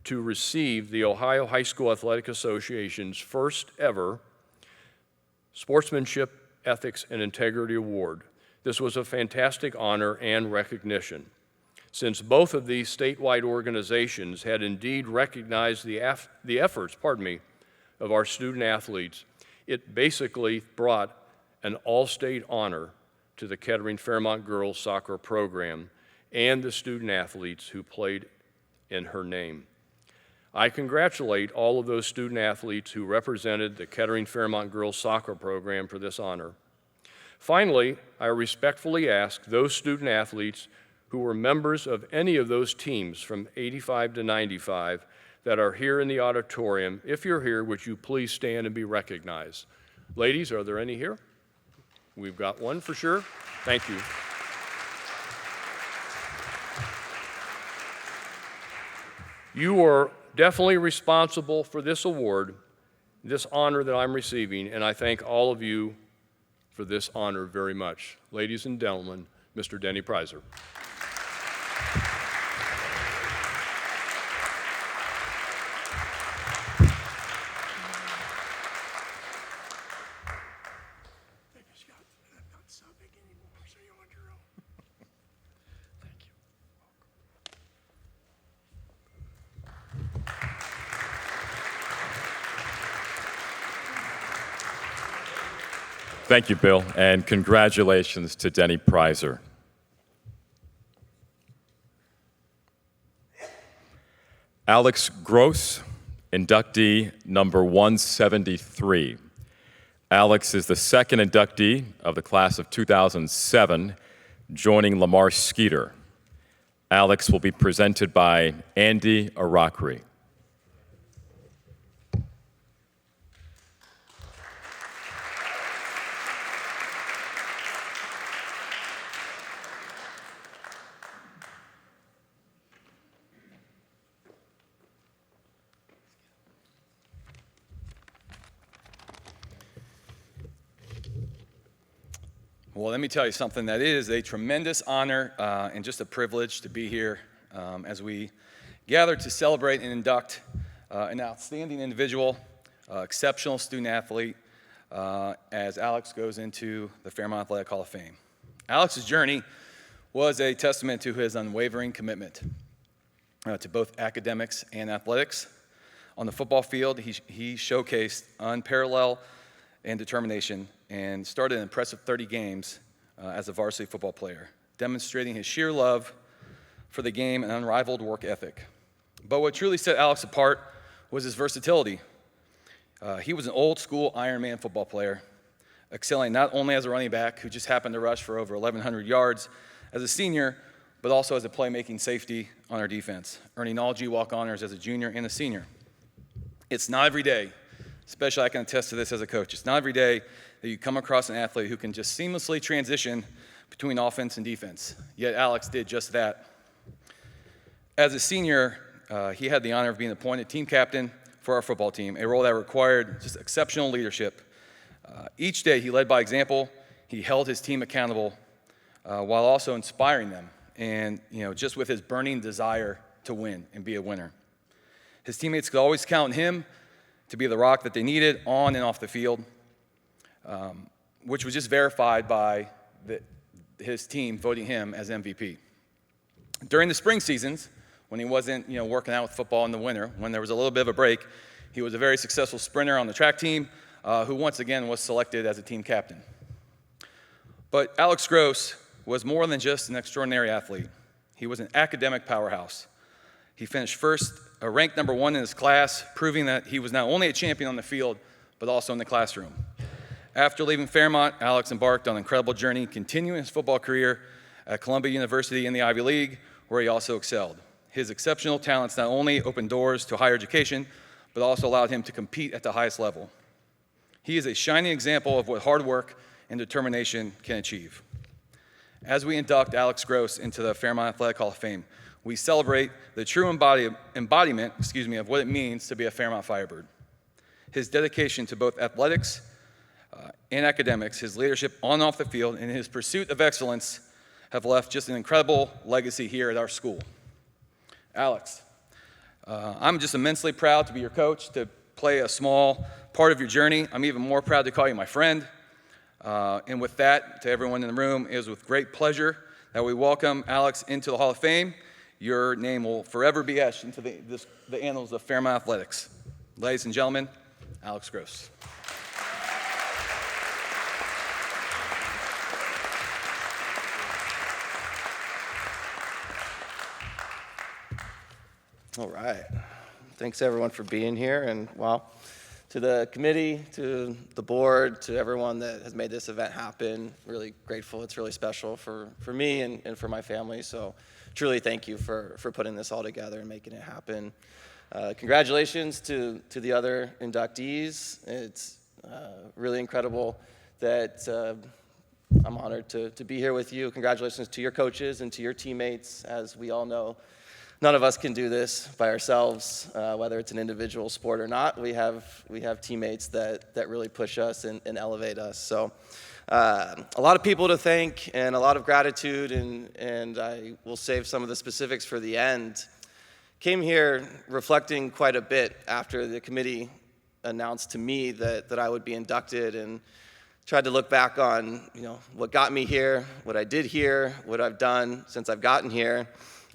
to receive the Ohio High School Athletic Association's first ever Sportsmanship, Ethics, and Integrity Award. This was a fantastic honor and recognition. Since both of these statewide organizations had indeed recognized the efforts of our student athletes, it basically brought an all-state honor to the Kettering Fairmont girls soccer program and the student athletes who played in her name. I congratulate all of those student athletes who represented the Kettering Fairmont girls soccer program for this honor. Finally, I respectfully ask those student athletes who were members of any of those teams from 85 to 95 that are here in the auditorium, if you're here, would you please stand and be recognized? Ladies, are there any here? We've got one for sure. Thank you. You are definitely responsible for this award, this honor that I'm receiving, and I thank all of you for this honor very much. Ladies and gentlemen, Mr. Denny Prizer. Thank you, Bill, and congratulations to Denny Prizer. Alex Gross, inductee number 173. Alex is the second inductee of the class of 2007, joining Lamar Skeeter. Alex will be presented by Andy Arakri. Well, let me tell you something. That is a tremendous honor and just a privilege to be here as we gather to celebrate and induct an outstanding individual, exceptional student athlete, as Alex goes into the Fairmont Athletic Hall of Fame. Alex's journey was a testament to his unwavering commitment to both academics and athletics. On the football field, he showcased unparalleled and determination and started an impressive 30 games as a varsity football player, demonstrating his sheer love for the game and unrivaled work ethic. But what truly set Alex apart was his versatility. He was an old-school Ironman football player, excelling not only as a running back who just happened to rush for over 1,100 yards as a senior, but also as a playmaking safety on our defense, earning all GWalk honors as a junior and a senior. It's not every day, especially I can attest to this as a coach, it's not every day that you come across an athlete who can just seamlessly transition between offense and defense. Yet Alex did just that. As a senior, he had the honor of being appointed team captain for our football team, a role that required just exceptional leadership. Each day, he led by example. He held his team accountable while also inspiring them, and just with his burning desire to win and be a winner. His teammates could always count on him to be the rock that they needed on and off the field, which was just verified by his team voting him as MVP. During the spring seasons, when he wasn't working out with football in the winter, when there was a little bit of a break, he was a very successful sprinter on the track team who once again was selected as a team captain. But Alex Gross was more than just an extraordinary athlete. He was an academic powerhouse. He finished ranked number 1 in his class, proving that he was not only a champion on the field, but also in the classroom. After leaving Fairmont, Alex embarked on an incredible journey, continuing his football career at Columbia University in the Ivy League, where he also excelled. His exceptional talents not only opened doors to higher education, but also allowed him to compete at the highest level. He is a shining example of what hard work and determination can achieve. As we induct Alex Gross into the Fairmont Athletic Hall of Fame, we celebrate the true embodiment of what it means to be a Fairmont Firebird. His dedication to both athletics and academics, his leadership on and off the field, and his pursuit of excellence have left just an incredible legacy here at our school. Alex, I'm just immensely proud to be your coach, to play a small part of your journey. I'm even more proud to call you my friend. And with that, to everyone in the room, it is with great pleasure that we welcome Alex into the Hall of Fame. Your name will forever be etched into the annals of Fairmont athletics. Ladies and gentlemen, Alex Gross. All right. Thanks, everyone, for being here. And, well, to the committee, to the board, to everyone that has made this event happen, really grateful. It's really special for me and for my family. So truly thank you for putting this all together and making it happen. Congratulations to the other inductees. It's really incredible that I'm honored to be here with you. Congratulations to your coaches and to your teammates. As we all know, none of us can do this by ourselves, whether it's an individual sport or not. We have teammates that really push us and elevate us. So a lot of people to thank and a lot of gratitude, and I will save some of the specifics for the end. Came here reflecting quite a bit after the committee announced to me that I would be inducted, and tried to look back on what got me here, what I did here, what I've done since I've gotten here.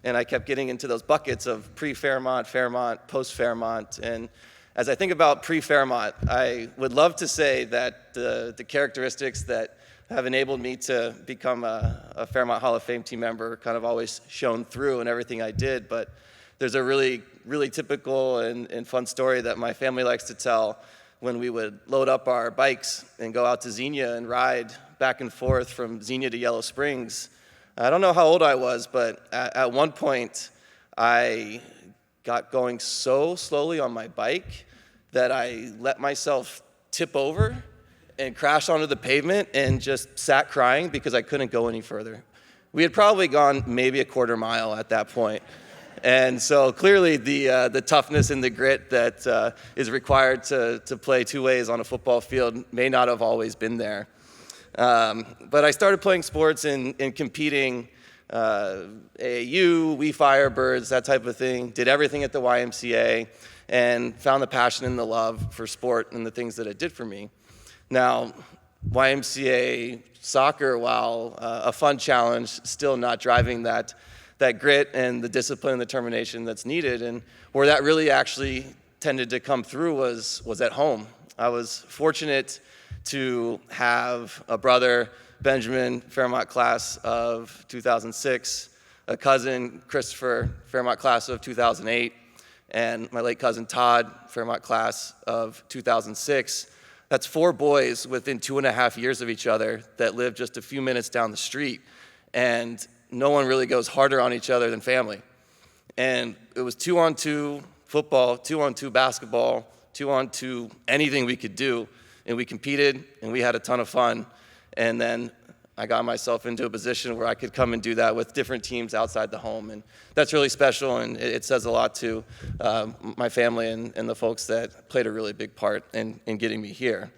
And I kept getting into those buckets of pre-Fairmont, Fairmont, post-Fairmont. And as I think about pre-Fairmont, I would love to say that the characteristics that have enabled me to become a Fairmont Hall of Fame team member kind of always shone through in everything I did. But there's a really, really typical and fun story that my family likes to tell when we would load up our bikes and go out to Xenia and ride back and forth from Xenia to Yellow Springs. I don't know how old I was, but at one point, I got going so slowly on my bike that I let myself tip over and crash onto the pavement and just sat crying because I couldn't go any further. We had probably gone maybe a quarter mile at that point. And so clearly the toughness and the grit that is required to play two ways on a football field may not have always been there. But I started playing sports and competing, AAU, We Firebirds, that type of thing. Did everything at the YMCA and found the passion and the love for sport and the things that it did for me. Now, YMCA soccer, while a fun challenge, still not driving that grit and the discipline and determination that's needed. And where that really actually tended to come through was at home. I was fortunate to have a brother, Benjamin, Fairmont class of 2006, a cousin, Christopher, Fairmont class of 2008, and my late cousin Todd, Fairmont class of 2006. That's 4 boys within 2.5 years of each other that live just a few minutes down the street, and no one really goes harder on each other than family. And it was 2-on-2 football, 2-on-2 basketball, 2-on-2 anything we could do. And we competed, and we had a ton of fun. And then I got myself into a position where I could come and do that with different teams outside the home. And that's really special, and it says a lot to my family and the folks that played a really big part in getting me here.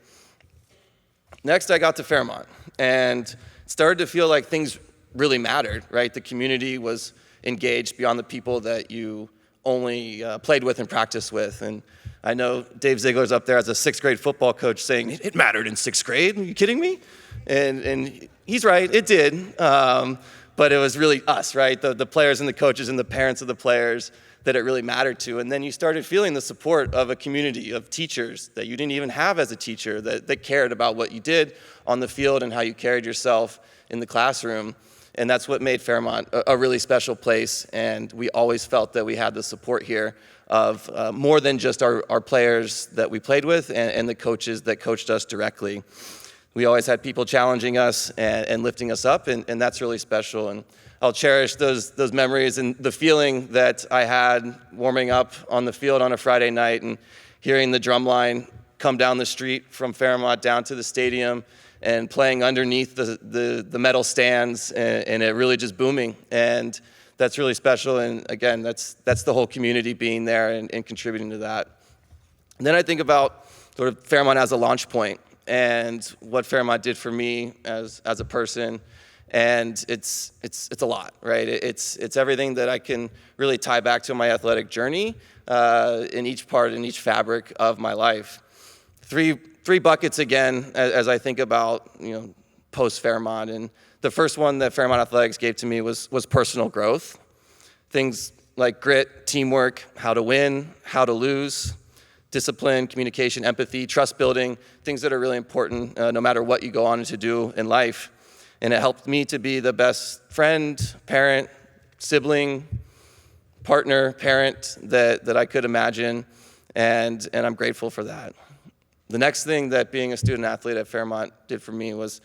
Next, I got to Fairmont and started to feel like things really mattered, right? The community was engaged beyond the people that you only played with and practiced with. And I know Dave Ziegler's up there as a 6th grade football coach saying, it mattered in 6th grade, are you kidding me? And he's right, it did. But it was really us, right? The players and the coaches and the parents of the players that it really mattered to. And then you started feeling the support of a community of teachers that you didn't even have as a teacher that cared about what you did on the field and how you carried yourself in the classroom. And that's what made Fairmont a really special place. And we always felt that we had the support here of more than just our players that we played with and the coaches that coached us directly. We always had people challenging us and lifting us up, and that's really special. And I'll cherish those memories and the feeling that I had warming up on the field on a Friday night and hearing the drum line come down the street from Fairmont down to the stadium and playing underneath the metal stands and it really just booming. And that's really special. And again, that's the whole community being there and contributing to that. And then I think about sort of Fairmont as a launch point and what Fairmont did for me as a person. And it's a lot, right? It's everything that I can really tie back to my athletic journey in each fabric of my life. Three buckets again as I think about post Fairmont, and the first one that Fairmont Athletics gave to me was personal growth. Things like grit, teamwork, how to win, how to lose, discipline, communication, empathy, trust building, things that are really important no matter what you go on to do in life. And it helped me to be the best friend, parent, sibling, partner, parent that I could imagine, and I'm grateful for that. The next thing that being a student athlete at Fairmont did for me was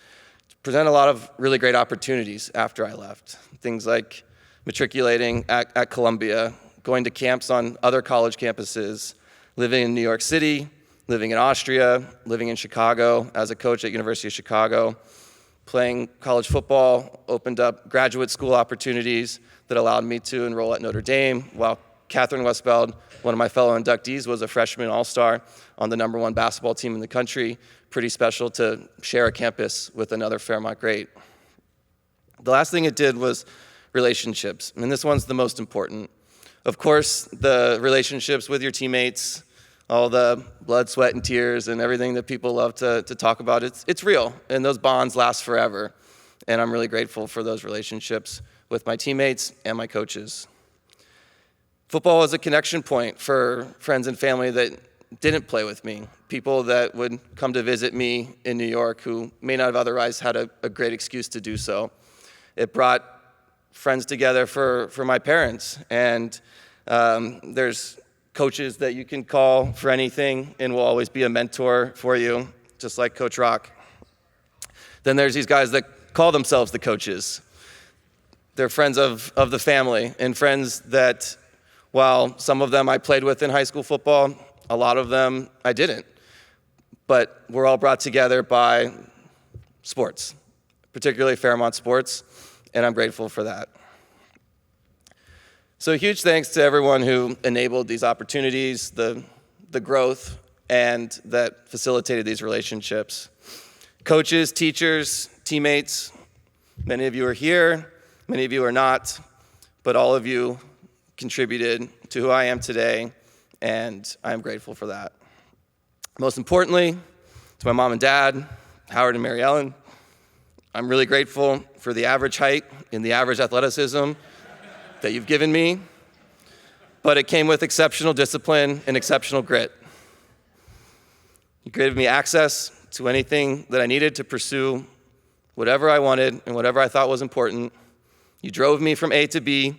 to present a lot of really great opportunities after I left. Things like matriculating at Columbia, going to camps on other college campuses, living in New York City, living in Austria, living in Chicago as a coach at University of Chicago. Playing college football opened up graduate school opportunities that allowed me to enroll at Notre Dame, while Catherine Westfeld, one of my fellow inductees, was a freshman all-star on the #1 basketball team in the country. Pretty special to share a campus with another Fairmont great. The last thing it did was relationships, and this one's the most important. Of course, the relationships with your teammates, all the blood, sweat, and tears and everything that people love to talk about, it's real, and those bonds last forever. And I'm really grateful for those relationships with my teammates and my coaches. Football is a connection point for friends and family that didn't play with me, people that would come to visit me in New York who may not have otherwise had a great excuse to do so. It brought friends together for my parents, and there's coaches that you can call for anything and will always be a mentor for you, just like Coach Rock. Then there's these guys that call themselves the coaches. They're friends of the family and friends that, while some of them I played with in high school football, a lot of them I didn't. But we're all brought together by sports, particularly Fairmont sports, and I'm grateful for that. So huge thanks to everyone who enabled these opportunities, the growth, and that facilitated these relationships. Coaches, teachers, teammates, many of you are here, many of you are not, but all of you contributed to who I am today, and I'm grateful for that. Most importantly, to my mom and dad, Howard and Mary Ellen, I'm really grateful for the average height and the average athleticism that you've given me, but it came with exceptional discipline and exceptional grit. You gave me access to anything that I needed to pursue whatever I wanted and whatever I thought was important. You drove me from A to B,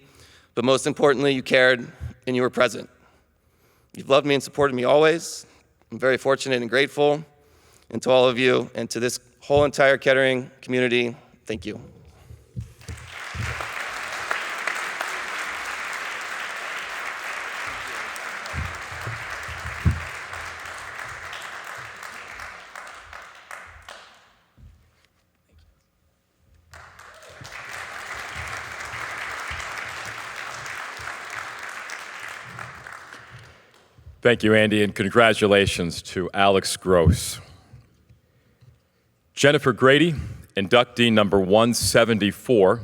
but most importantly, you cared and you were present. You've loved me and supported me always. I'm very fortunate and grateful. And to all of you and to this whole entire Kettering community, thank you. Thank you, Andy, and congratulations to Alex Gross. Jennifer Grady, inductee number 174.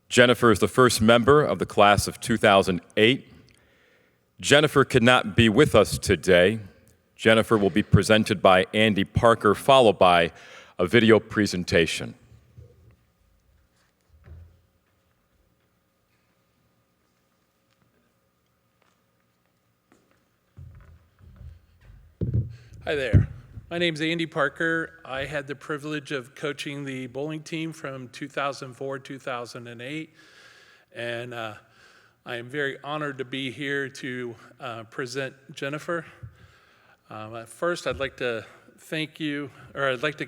Jennifer is the first member of the class of 2008. Jennifer could not be with us today. Jennifer will be presented by Andy Parker, followed by a video presentation. Hi there. My name's Andy Parker. I had the privilege of coaching the bowling team from 2004-2008, and I am very honored to be here to present Jennifer. First, I'd like to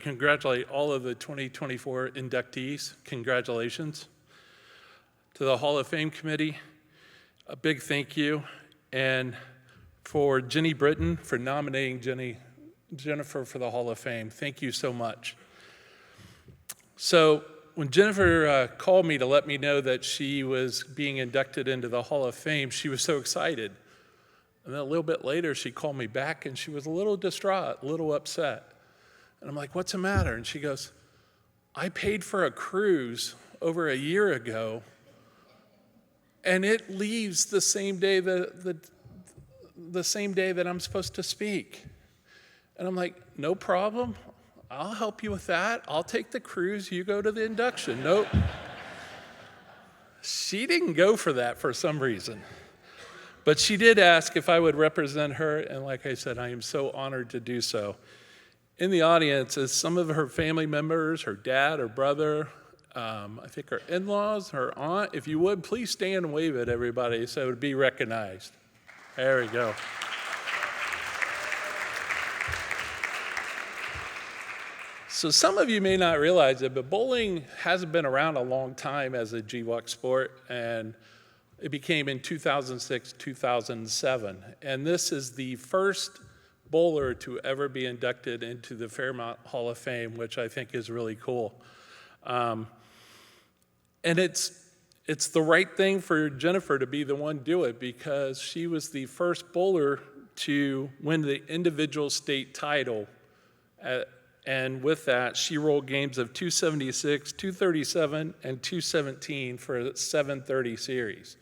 congratulate all of the 2024 inductees. Congratulations. To the Hall of Fame committee, a big thank you. And for Jenny Britton for nominating Jennifer for the Hall of Fame. Thank you so much. So when Jennifer called me to let me know that she was being inducted into the Hall of Fame, she was so excited. And then a little bit later, she called me back and she was a little distraught, a little upset. And I'm like, what's the matter? And she goes, I paid for a cruise over a year ago, and it leaves the same day the same day that I'm supposed to speak. And I'm like, no problem. I'll help you with that. I'll take the cruise. You go to the induction. Nope. She didn't go for that for some reason. But she did ask if I would represent her, and like I said, I am so honored to do so. In the audience is some of her family members, her dad, her brother, I think her in-laws, her aunt. If you would, please stand and wave at everybody so it would be recognized. There we go. So some of you may not realize it, but bowling hasn't been around a long time as a GWOC sport, and it became in 2006, 2007. And this is the first bowler to ever be inducted into the Fairmont Hall of Fame, which I think is really cool. And it's the right thing for Jennifer to be the one to do it, because she was the first bowler to win the individual state title. And with that, she rolled games of 276, 237, and 217 for a 730 series.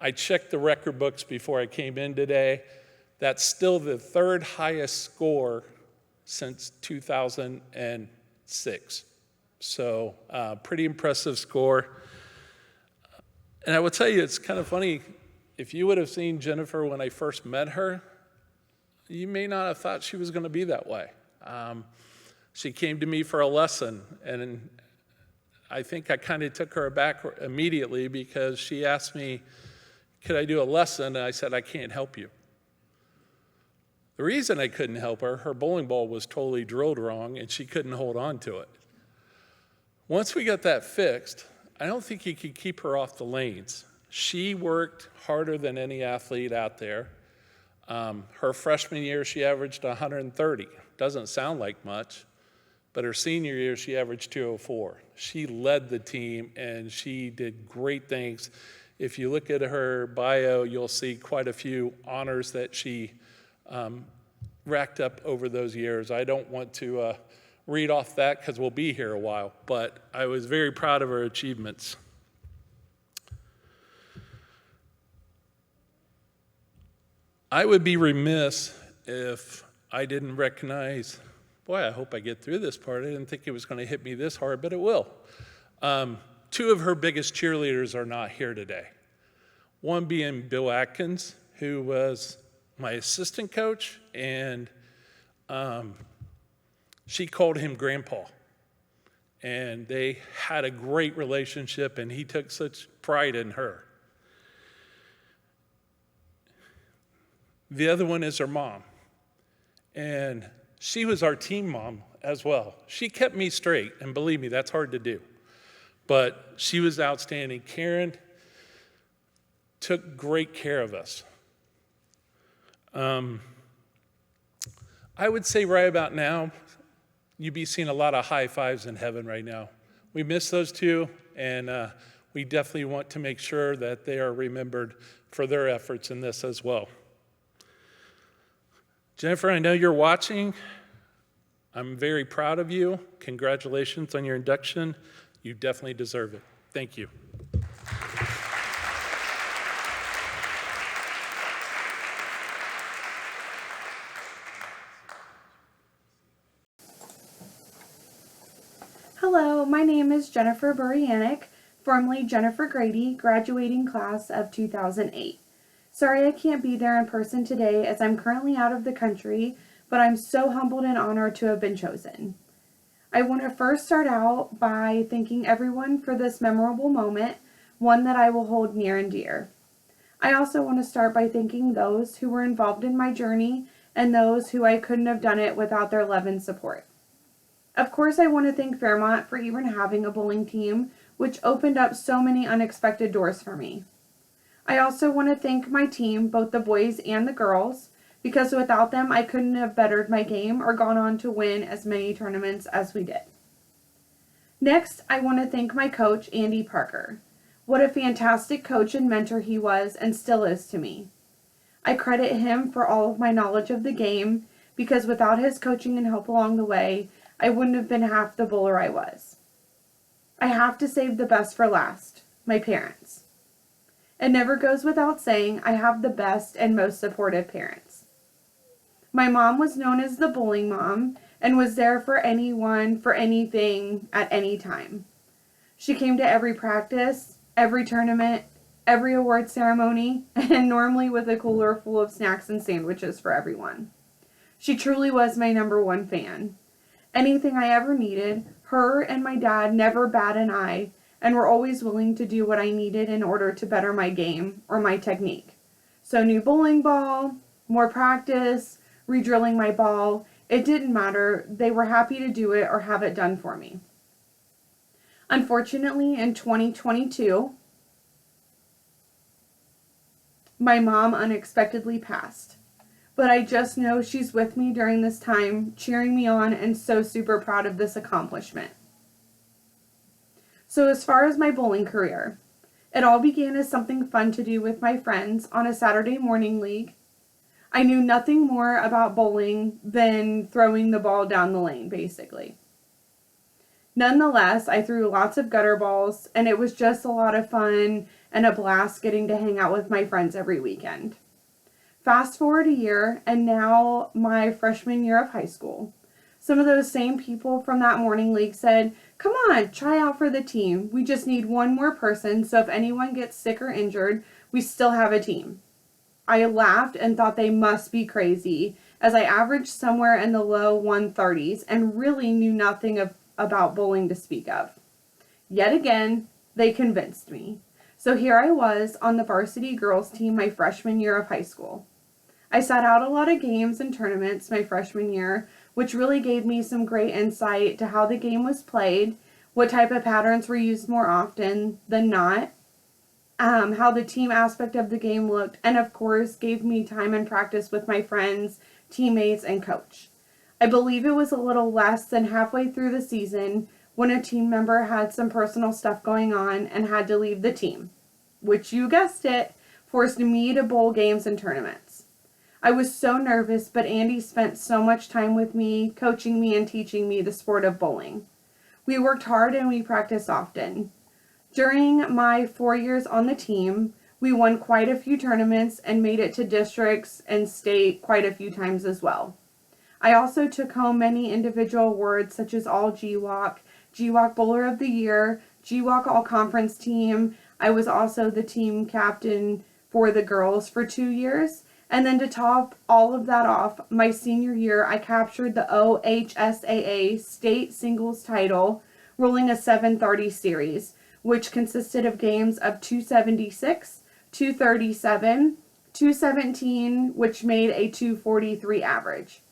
I checked the record books before I came in today. That's still the third highest score since 2006. So pretty impressive score. And I will tell you, it's kind of funny. If you would have seen Jennifer when I first met her, you may not have thought she was going to be that way. She came to me for a lesson, and I think I kind of took her aback immediately because she asked me, could I do a lesson? And I said, I can't help you. The reason I couldn't help her, her bowling ball was totally drilled wrong, and she couldn't hold on to it. Once we got that fixed, I don't think you could keep her off the lanes. She worked harder than any athlete out there. Her freshman year, she averaged 130. Doesn't sound like much, but her senior year, she averaged 204. She led the team, and she did great things. If you look at her bio, you'll see quite a few honors that she racked up over those years. I don't want to read off that because we'll be here a while, but I was very proud of her achievements. I would be remiss if I didn't recognize, boy, I hope I get through this part. I didn't think it was going to hit me this hard, but it will. Two of her biggest cheerleaders are not here today. One being Bill Atkins, who was my assistant coach, and she called him Grandpa. And they had a great relationship, and he took such pride in her. The other one is her mom. And she was our team mom as well. She kept me straight, and believe me, that's hard to do. But she was outstanding. Karen took great care of us. I would say right about now, you'd be seeing a lot of high fives in heaven right now. We miss those two, and we definitely want to make sure that they are remembered for their efforts in this as well. Jennifer, I know you're watching. I'm very proud of you. Congratulations on your induction. You definitely deserve it. Thank you. Hello, my name is Jennifer Burianic, formerly Jennifer Grady, graduating class of 2008. Sorry I can't be there in person today as I'm currently out of the country, but I'm so humbled and honored to have been chosen. I want to first start out by thanking everyone for this memorable moment, one that I will hold near and dear. I also want to start by thanking those who were involved in my journey and those who I couldn't have done it without their love and support. Of course, I want to thank Fairmont for even having a bowling team, which opened up so many unexpected doors for me. I also want to thank my team, both the boys and the girls, because without them I couldn't have bettered my game or gone on to win as many tournaments as we did. Next, I want to thank my coach, Andy Parker. What a fantastic coach and mentor he was and still is to me. I credit him for all of my knowledge of the game, because without his coaching and help along the way, I wouldn't have been half the bowler I was. I have to save the best for last, my parents. It never goes without saying I have the best and most supportive parents. My mom was known as the bowling mom and was there for anyone, for anything, at any time. She came to every practice, every tournament, every award ceremony, and normally with a cooler full of snacks and sandwiches for everyone. She truly was my #1 fan. Anything I ever needed, her and my dad never bat an eye and were always willing to do what I needed in order to better my game or my technique. So new bowling ball, more practice, redrilling my ball, it didn't matter. They were happy to do it or have it done for me. Unfortunately, in 2022, my mom unexpectedly passed. But I just know she's with me during this time, cheering me on, and so super proud of this accomplishment. So as far as my bowling career, it all began as something fun to do with my friends on a Saturday morning league. I knew nothing more about bowling than throwing the ball down the lane, basically. Nonetheless, I threw lots of gutter balls, and it was just a lot of fun and a blast getting to hang out with my friends every weekend. Fast forward a year, and now my freshman year of high school. Some of those same people from that morning league said, "Come on, try out for the team. We just need one more person, so if anyone gets sick or injured, we still have a team." I laughed and thought they must be crazy, as I averaged somewhere in the low 130s and really knew nothing about bowling to speak of. Yet again, they convinced me. So here I was on the varsity girls team my freshman year of high school. I sat out a lot of games and tournaments my freshman year, which really gave me some great insight to how the game was played, what type of patterns were used more often than not, how the team aspect of the game looked, and of course gave me time and practice with my friends, teammates, and coach. I believe it was a little less than halfway through the season when a team member had some personal stuff going on and had to leave the team, which, you guessed it, forced me to bowl games and tournaments. I was so nervous, but Andy spent so much time with me, coaching me and teaching me the sport of bowling. We worked hard and we practiced often. During my 4 years on the team, we won quite a few tournaments and made it to districts and state quite a few times as well. I also took home many individual awards such as All GWOC, GWOC Bowler of the Year, GWOC All Conference Team. I was also the team captain for the girls for 2 years. And then to top all of that off, my senior year, I captured the OHSAA state singles title, rolling a 730 series, which consisted of games of 276, 237, 217, which made a 243 average.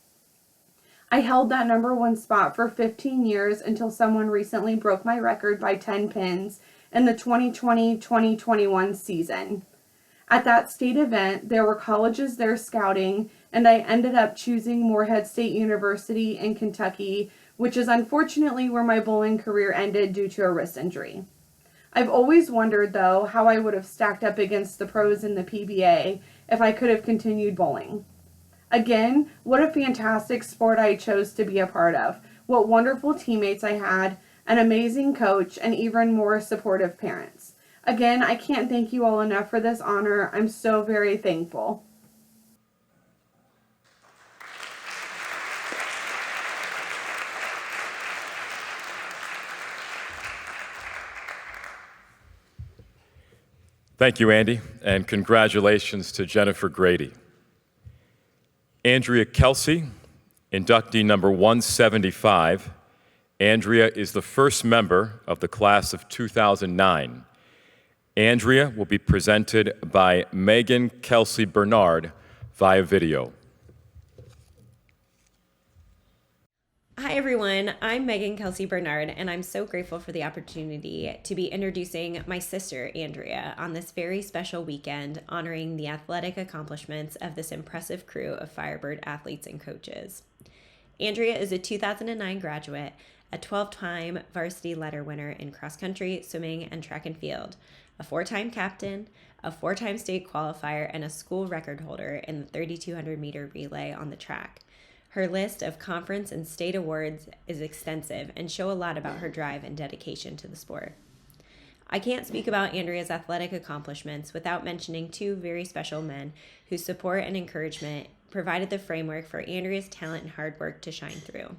I held that #1 spot for 15 years until someone recently broke my record by 10 pins in the 2020-2021 season. At that state event, there were colleges there scouting, and I ended up choosing Morehead State University in Kentucky, which is unfortunately where my bowling career ended due to a wrist injury. I've always wondered, though, how I would have stacked up against the pros in the PBA if I could have continued bowling. Again, what a fantastic sport I chose to be a part of. What wonderful teammates I had, an amazing coach, and even more supportive parents. Again, I can't thank you all enough for this honor. I'm so very thankful. Thank you, Andy, and congratulations to Jennifer Grady. Andrea Kelsey, inductee number 175. Andrea is the first member of the class of 2009. Andrea will be presented by Megan Kelsey Bernard via video. Hi everyone, I'm Megan Kelsey Bernard, and I'm so grateful for the opportunity to be introducing my sister, Andrea, on this very special weekend honoring the athletic accomplishments of this impressive crew of Firebird athletes and coaches. Andrea is a 2009 graduate, a 12-time varsity letter winner in cross country, swimming, and track and field, a 4-time captain, a 4-time state qualifier, and a school record holder in the 3,200 meter relay on the track. Her list of conference and state awards is extensive and show a lot about her drive and dedication to the sport. I can't speak about Andrea's athletic accomplishments without mentioning 2 very special men whose support and encouragement provided the framework for Andrea's talent and hard work to shine through.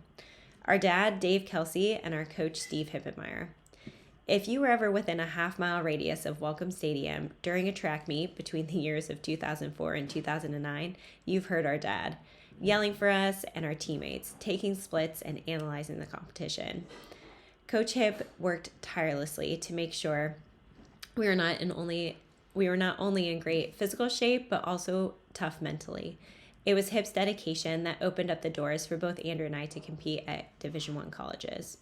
Our dad, Dave Kelsey, and our coach, Steve Hippenmeyer. If you were ever within a half-mile radius of Welcome Stadium during a track meet between the years of 2004 and 2009, you've heard our dad yelling for us and our teammates, taking splits and analyzing the competition. Coach Hip worked tirelessly to make sure we were not only in great physical shape, but also tough mentally. It was Hip's dedication that opened up the doors for both Andrew and I to compete at Division I colleges.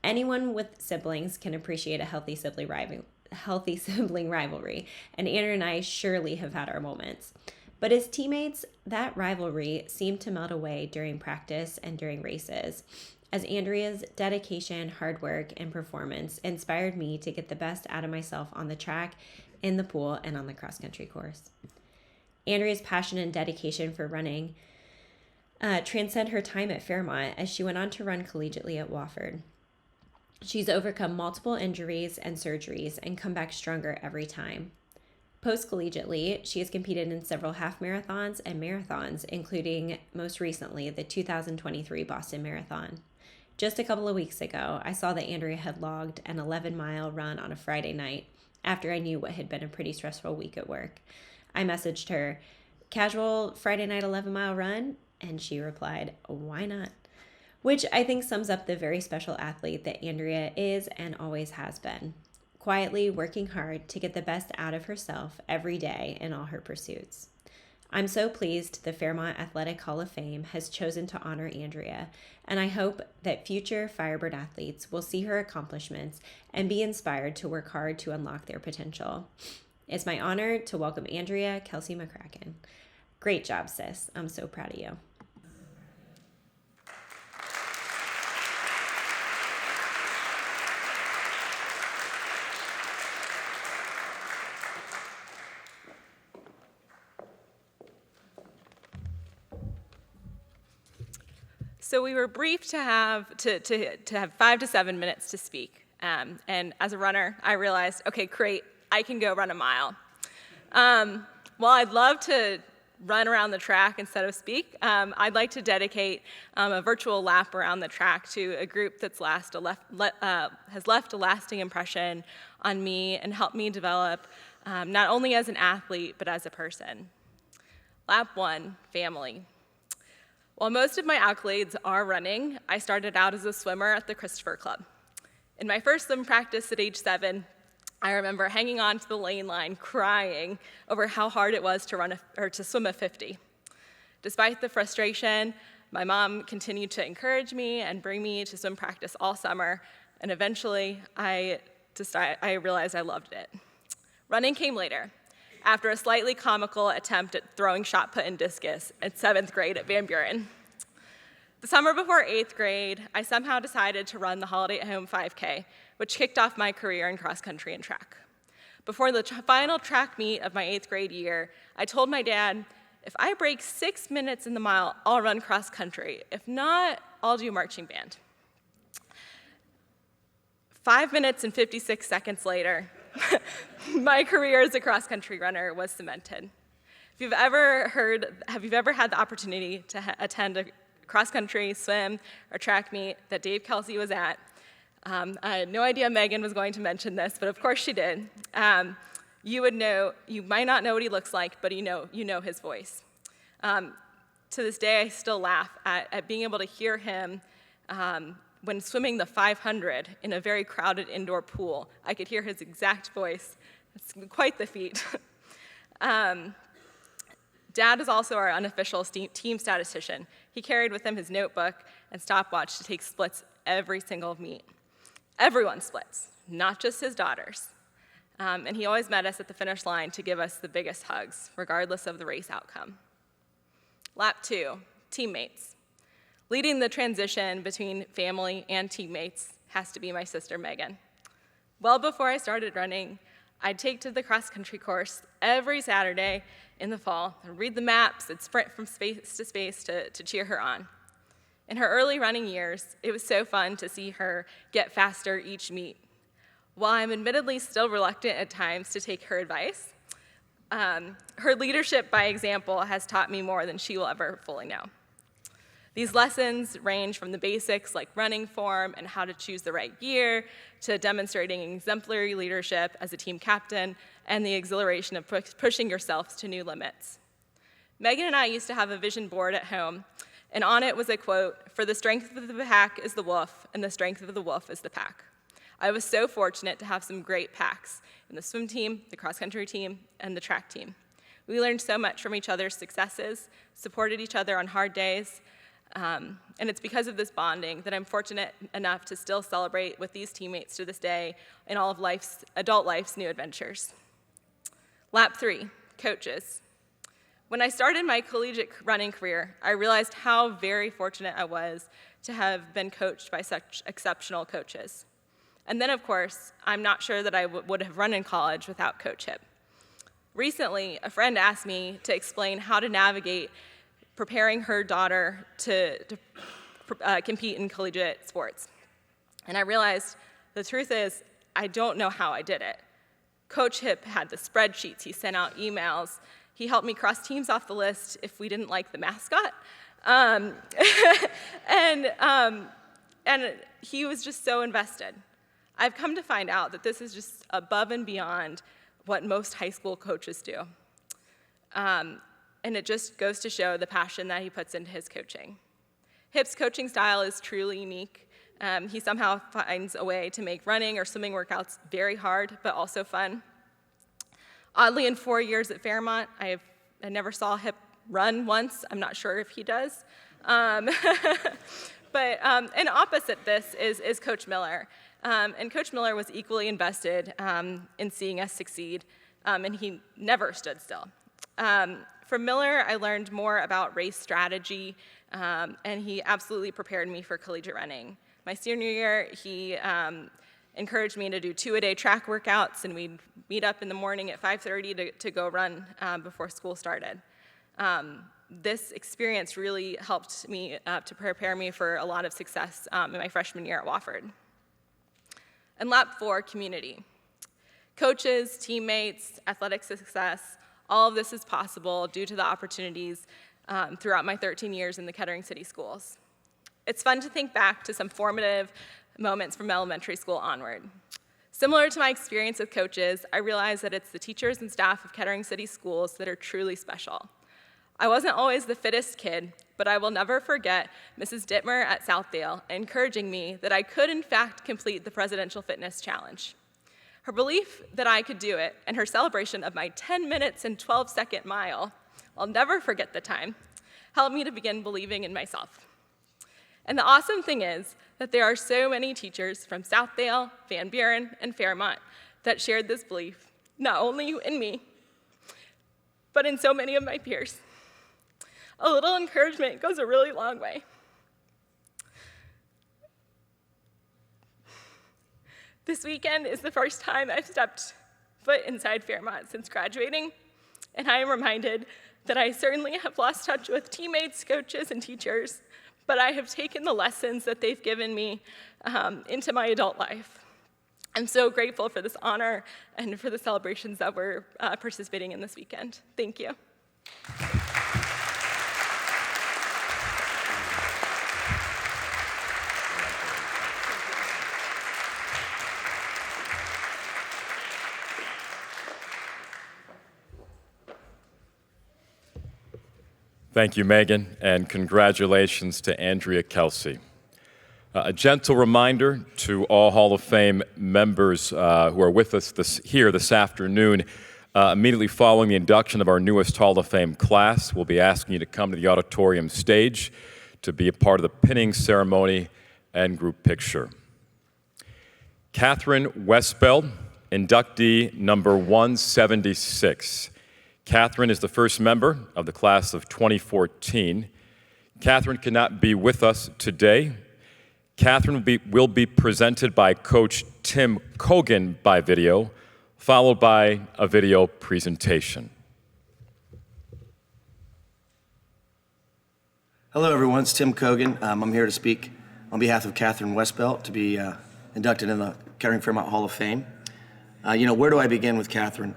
Anyone with siblings can appreciate a healthy sibling rivalry, and Andrew and I surely have had our moments. But as teammates, that rivalry seemed to melt away during practice and during races, as Andrea's dedication, hard work, and performance inspired me to get the best out of myself on the track, in the pool, and on the cross-country course. Andrea's passion and dedication for running transcend her time at Fairmont as she went on to run collegiately at Wofford. She's overcome multiple injuries and surgeries and come back stronger every time. Post-collegiately, she has competed in several half marathons and marathons, including most recently the 2023 Boston Marathon. Just a couple of weeks ago, I saw that Andrea had logged an 11-mile run on a Friday night after I knew what had been a pretty stressful week at work. I messaged her, "Casual Friday night 11-mile run?" And she replied, "Why not?" Which I think sums up the very special athlete that Andrea is and always has been. Quietly working hard to get the best out of herself every day in all her pursuits. I'm so pleased the Fairmont Athletic Hall of Fame has chosen to honor Andrea, and I hope that future Firebird athletes will see her accomplishments and be inspired to work hard to unlock their potential. It's my honor to welcome Andrea Kelsey McCracken. Great job, sis. I'm so proud of you. So we were briefed to have 5 to 7 minutes to speak. And as a runner, I realized, okay, great, I can go run a mile. While I'd love to run around the track instead of speak, I'd like to dedicate a virtual lap around the track to a group that's has left a lasting impression on me and helped me develop not only as an athlete, but as a person. Lap 1, family. While most of my accolades are running, I started out as a swimmer at the Christopher Club. In my first swim practice at age 7, I remember hanging on to the lane line crying over how hard it was to swim a 50. Despite the frustration, my mom continued to encourage me and bring me to swim practice all summer, and eventually I realized I loved it. Running came later, after a slightly comical attempt at throwing shot put and discus in 7th grade at Van Buren. The summer before 8th grade, I somehow decided to run the Holiday at Home 5K, which kicked off my career in cross country and track. Before the final track meet of my 8th grade year, I told my dad, if I break 6 minutes in the mile, I'll run cross country. If not, I'll do marching band. 5 minutes and 56 seconds later, my career as a cross-country runner was cemented. If you've ever had the opportunity to attend a cross-country, swim, or track meet that Dave Kelsey was at, I had no idea Megan was going to mention this, but of course she did. You might not know what he looks like, but you know his voice. To this day, I still laugh at being able to hear him when swimming the 500 in a very crowded indoor pool. I could hear his exact voice. It's quite the feat. Dad is also our unofficial team statistician. He carried with him his notebook and stopwatch to take splits every single meet. Everyone splits, not just his daughters. And he always met us at the finish line to give us the biggest hugs, regardless of the race outcome. Lap 2, teammates. Leading the transition between family and teammates has to be my sister, Megan. Well before I started running, I'd take to the cross-country course every Saturday in the fall, and read the maps, and sprint from space to space to cheer her on. In her early running years, it was so fun to see her get faster each meet. While I'm admittedly still reluctant at times to take her advice, her leadership by example has taught me more than she will ever fully know. These lessons range from the basics like running form and how to choose the right gear, to demonstrating exemplary leadership as a team captain and the exhilaration of pushing yourself to new limits. Megan and I used to have a vision board at home, and on it was a quote, "For the strength of the pack is the wolf, and the strength of the wolf is the pack." I was so fortunate to have some great packs in the swim team, the cross-country team, and the track team. We learned so much from each other's successes, supported each other on hard days, and it's because of this bonding that I'm fortunate enough to still celebrate with these teammates to this day in all of adult life's new adventures. Lap 3, coaches. When I started my collegiate running career, I realized how very fortunate I was to have been coached by such exceptional coaches. And then, of course, I'm not sure that I would have run in college without Coach Hip. Recently, a friend asked me to explain how to navigate preparing her daughter to compete in collegiate sports. And I realized the truth is, I don't know how I did it. Coach Hip had the spreadsheets, he sent out emails, he helped me cross teams off the list if we didn't like the mascot. And he was just so invested. I've come to find out that this is just above and beyond what most high school coaches do. And it just goes to show the passion that he puts into his coaching. Hip's coaching style is truly unique. He somehow finds a way to make running or swimming workouts very hard, but also fun. Oddly, in 4 years at Fairmont, I never saw Hip run once. I'm not sure if he does. And opposite this is Coach Miller. And Coach Miller was equally invested in seeing us succeed, and he never stood still. From Miller, I learned more about race strategy, and he absolutely prepared me for collegiate running. My senior year, he encouraged me to do 2-a-day track workouts, and we'd meet up in the morning at 5:30 to go run before school started. This experience really helped me to prepare me for a lot of success in my freshman year at Wofford. And lap 4, community. Coaches, teammates, athletic success, all of this is possible due to the opportunities throughout my 13 years in the Kettering City Schools. It's fun to think back to some formative moments from elementary school onward. Similar to my experience with coaches, I realize that it's the teachers and staff of Kettering City Schools that are truly special. I wasn't always the fittest kid, but I will never forget Mrs. Dittmer at Southdale encouraging me that I could in fact complete the Presidential Fitness Challenge. Her belief that I could do it and her celebration of my 10 minutes and 12-second mile, I'll never forget the time, helped me to begin believing in myself. And the awesome thing is that there are so many teachers from Southdale, Van Buren, and Fairmont that shared this belief, not only in me, but in so many of my peers. A little encouragement goes a really long way. This weekend is the first time I've stepped foot inside Fairmont since graduating, and I am reminded that I certainly have lost touch with teammates, coaches, and teachers, but I have taken the lessons that they've given me into my adult life. I'm so grateful for this honor and for the celebrations that we're participating in this weekend. Thank you. Thank you, Megan, and congratulations to Andrea Kelsey. A gentle reminder to all Hall of Fame members who are with us here this afternoon, immediately following the induction of our newest Hall of Fame class, we'll be asking you to come to the auditorium stage to be a part of the pinning ceremony and group picture. Catherine Westbeld, inductee number 176. Catherine is the first member of the class of 2014. Catherine cannot be with us today. Catherine will be presented by Coach Tim Cogan by video, followed by a video presentation. Hello, everyone. It's Tim Cogan. I'm here to speak on behalf of Catherine Westbelt to be inducted in the Kettering-Fairmont Hall of Fame. Where do I begin with Catherine?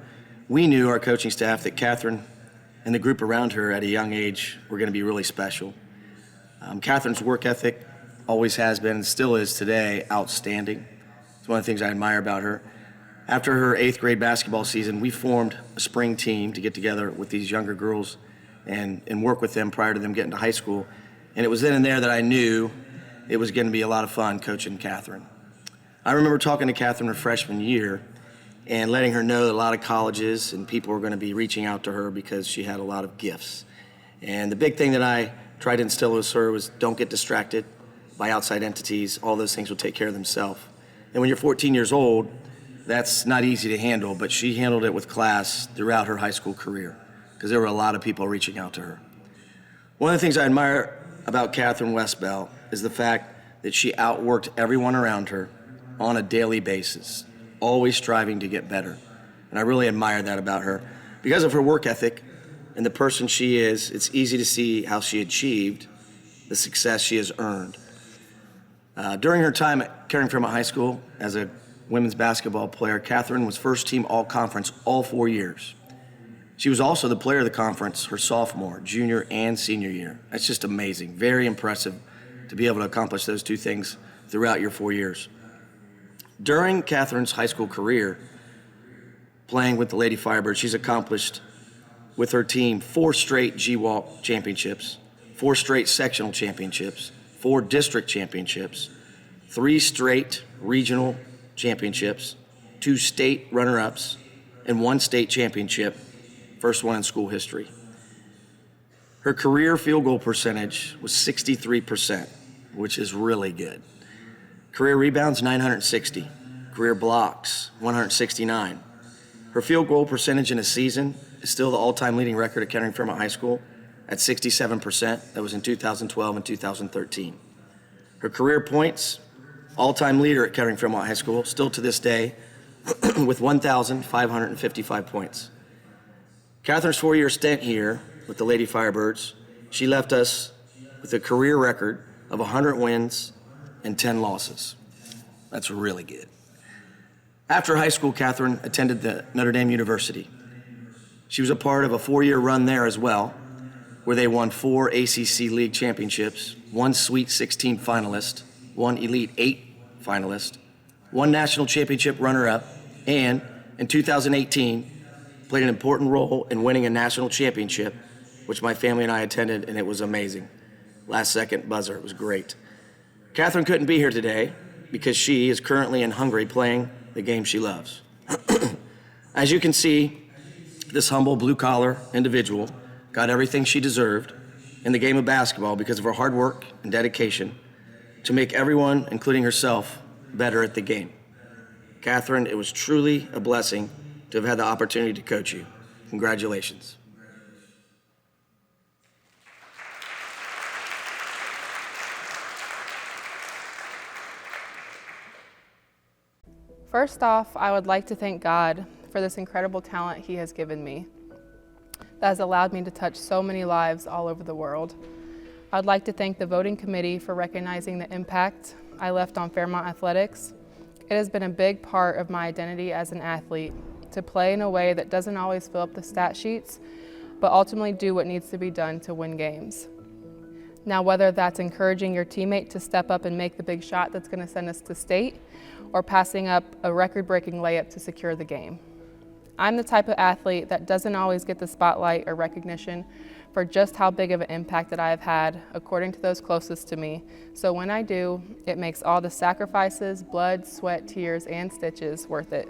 We knew, our coaching staff, that Catherine and the group around her at a young age were going to be really special. Catherine's work ethic always has been and still is today outstanding. It's one of the things I admire about her. After her 8th grade basketball season, we formed a spring team to get together with these younger girls and work with them prior to them getting to high school. And it was then and there that I knew it was going to be a lot of fun coaching Catherine. I remember talking to Catherine her freshman year and letting her know that a lot of colleges and people were going to be reaching out to her because she had a lot of gifts. And the big thing that I tried to instill with her was don't get distracted by outside entities. All those things will take care of themselves. And when you're 14 years old, that's not easy to handle, but she handled it with class throughout her high school career because there were a lot of people reaching out to her. One of the things I admire about Catherine Westbelt is the fact that she outworked everyone around her on a daily basis, always striving to get better. And I really admire that about her. Because of her work ethic and the person she is, it's easy to see how she achieved the success she has earned. During her time at Kettering-Fairmont High School as a women's basketball player, Catherine was first team all-conference all 4 years. She was also the player of the conference her sophomore, junior, and senior year. That's just amazing. Very impressive to be able to accomplish those two things throughout your 4 years. During Catherine's high school career, playing with the Lady Firebirds, she's accomplished with her team 4 straight G-Walk championships, 4 straight sectional championships, 4 district championships, 3 straight regional championships, 2 state runner-ups, and 1 state championship, first one in school history. Her career field goal percentage was 63%, which is really good. Career rebounds, 960. Career blocks, 169. Her field goal percentage in a season is still the all-time leading record at Kettering-Fairmont High School at 67%. That was in 2012 and 2013. Her career points, all-time leader at Kettering-Fairmont High School, still to this day, with 1,555 points. Catherine's 4-year stint here with the Lady Firebirds, she left us with a career record of 100 wins and 10 losses. That's really good. After high school, Catherine attended the Notre Dame University. She was a part of a 4-year run there as well, where they won 4 ACC League championships, 1 Sweet 16 finalist, 1 Elite 8 finalist, 1 national championship runner-up, and in 2018, played an important role in winning a national championship, which my family and I attended, and it was amazing. Last second buzzer, it was great. Catherine couldn't be here today because she is currently in Hungary playing the game she loves. As you can see, this humble blue-collar individual got everything she deserved in the game of basketball because of her hard work and dedication to make everyone, including herself, better at the game. Catherine, it was truly a blessing to have had the opportunity to coach you. Congratulations. First off, I would like to thank God for this incredible talent He has given me. that has allowed me to touch so many lives all over the world. I'd like to thank the voting committee for recognizing the impact I left on Fairmont athletics. It has been a big part of my identity as an athlete to play in a way that doesn't always fill up the stat sheets, but ultimately do what needs to be done to win games. Now, whether that's encouraging your teammate to step up and make the big shot that's going to send us to state, or passing up a record-breaking layup to secure the game. I'm the type of athlete that doesn't always get the spotlight or recognition for just how big of an impact that I have had, according to those closest to me. So when I do, it makes all the sacrifices, blood, sweat, tears, and stitches worth it.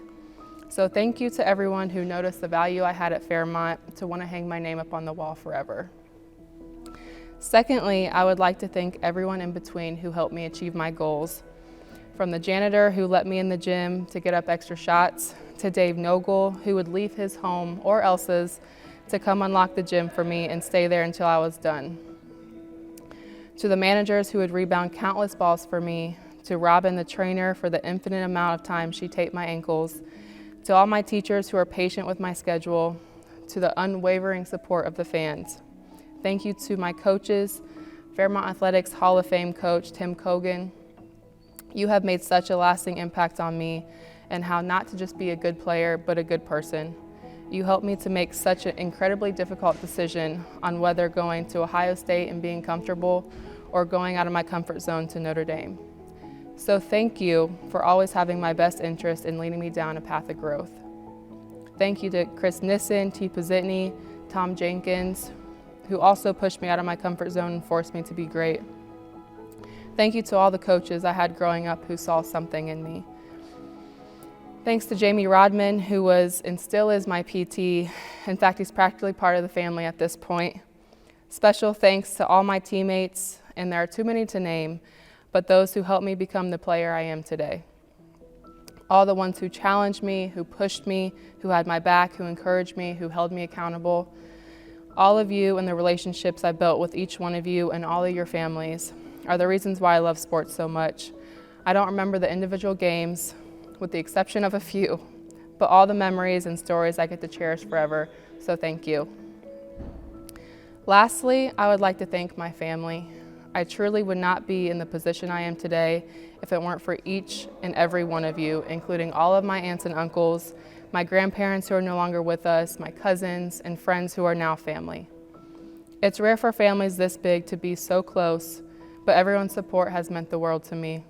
So thank you to everyone who noticed the value I had at Fairmont to want to hang my name up on the wall forever. Secondly, I would like to thank everyone in between who helped me achieve my goals. From the janitor who let me in the gym to get up extra shots, to Dave Nogle, who would leave his home or else's to come unlock the gym for me and stay there until I was done. To the managers who would rebound countless balls for me, to Robin, the trainer, for the infinite amount of time she taped my ankles, to all my teachers who are patient with my schedule, to the unwavering support of the fans. Thank you to my coaches, Fairmont Athletics Hall of Fame coach Tim Cogan. You have made such a lasting impact on me and how not to just be a good player, but a good person. You helped me to make such an incredibly difficult decision on whether going to Ohio State and being comfortable or going out of my comfort zone to Notre Dame. So thank you for always having my best interest in leading me down a path of growth. Thank you to Chris Nissen, T. Pozitny, Tom Jenkins, who also pushed me out of my comfort zone and forced me to be great. Thank you to all the coaches I had growing up who saw something in me. Thanks to Jamie Rodman, who was and still is my PT. In fact, he's practically part of the family at this point. Special thanks to all my teammates, and there are too many to name, but those who helped me become the player I am today. All the ones who challenged me, who pushed me, who had my back, who encouraged me, who held me accountable. All of you and the relationships I built with each one of you and all of your families are the reasons why I love sports so much. I don't remember the individual games, with the exception of a few, but all the memories and stories I get to cherish forever, so thank you. Lastly, I would like to thank my family. I truly would not be in the position I am today if it weren't for each and every one of you, including all of my aunts and uncles, my grandparents who are no longer with us, my cousins, and friends who are now family. It's rare for families this big to be so close, but everyone's support has meant the world to me.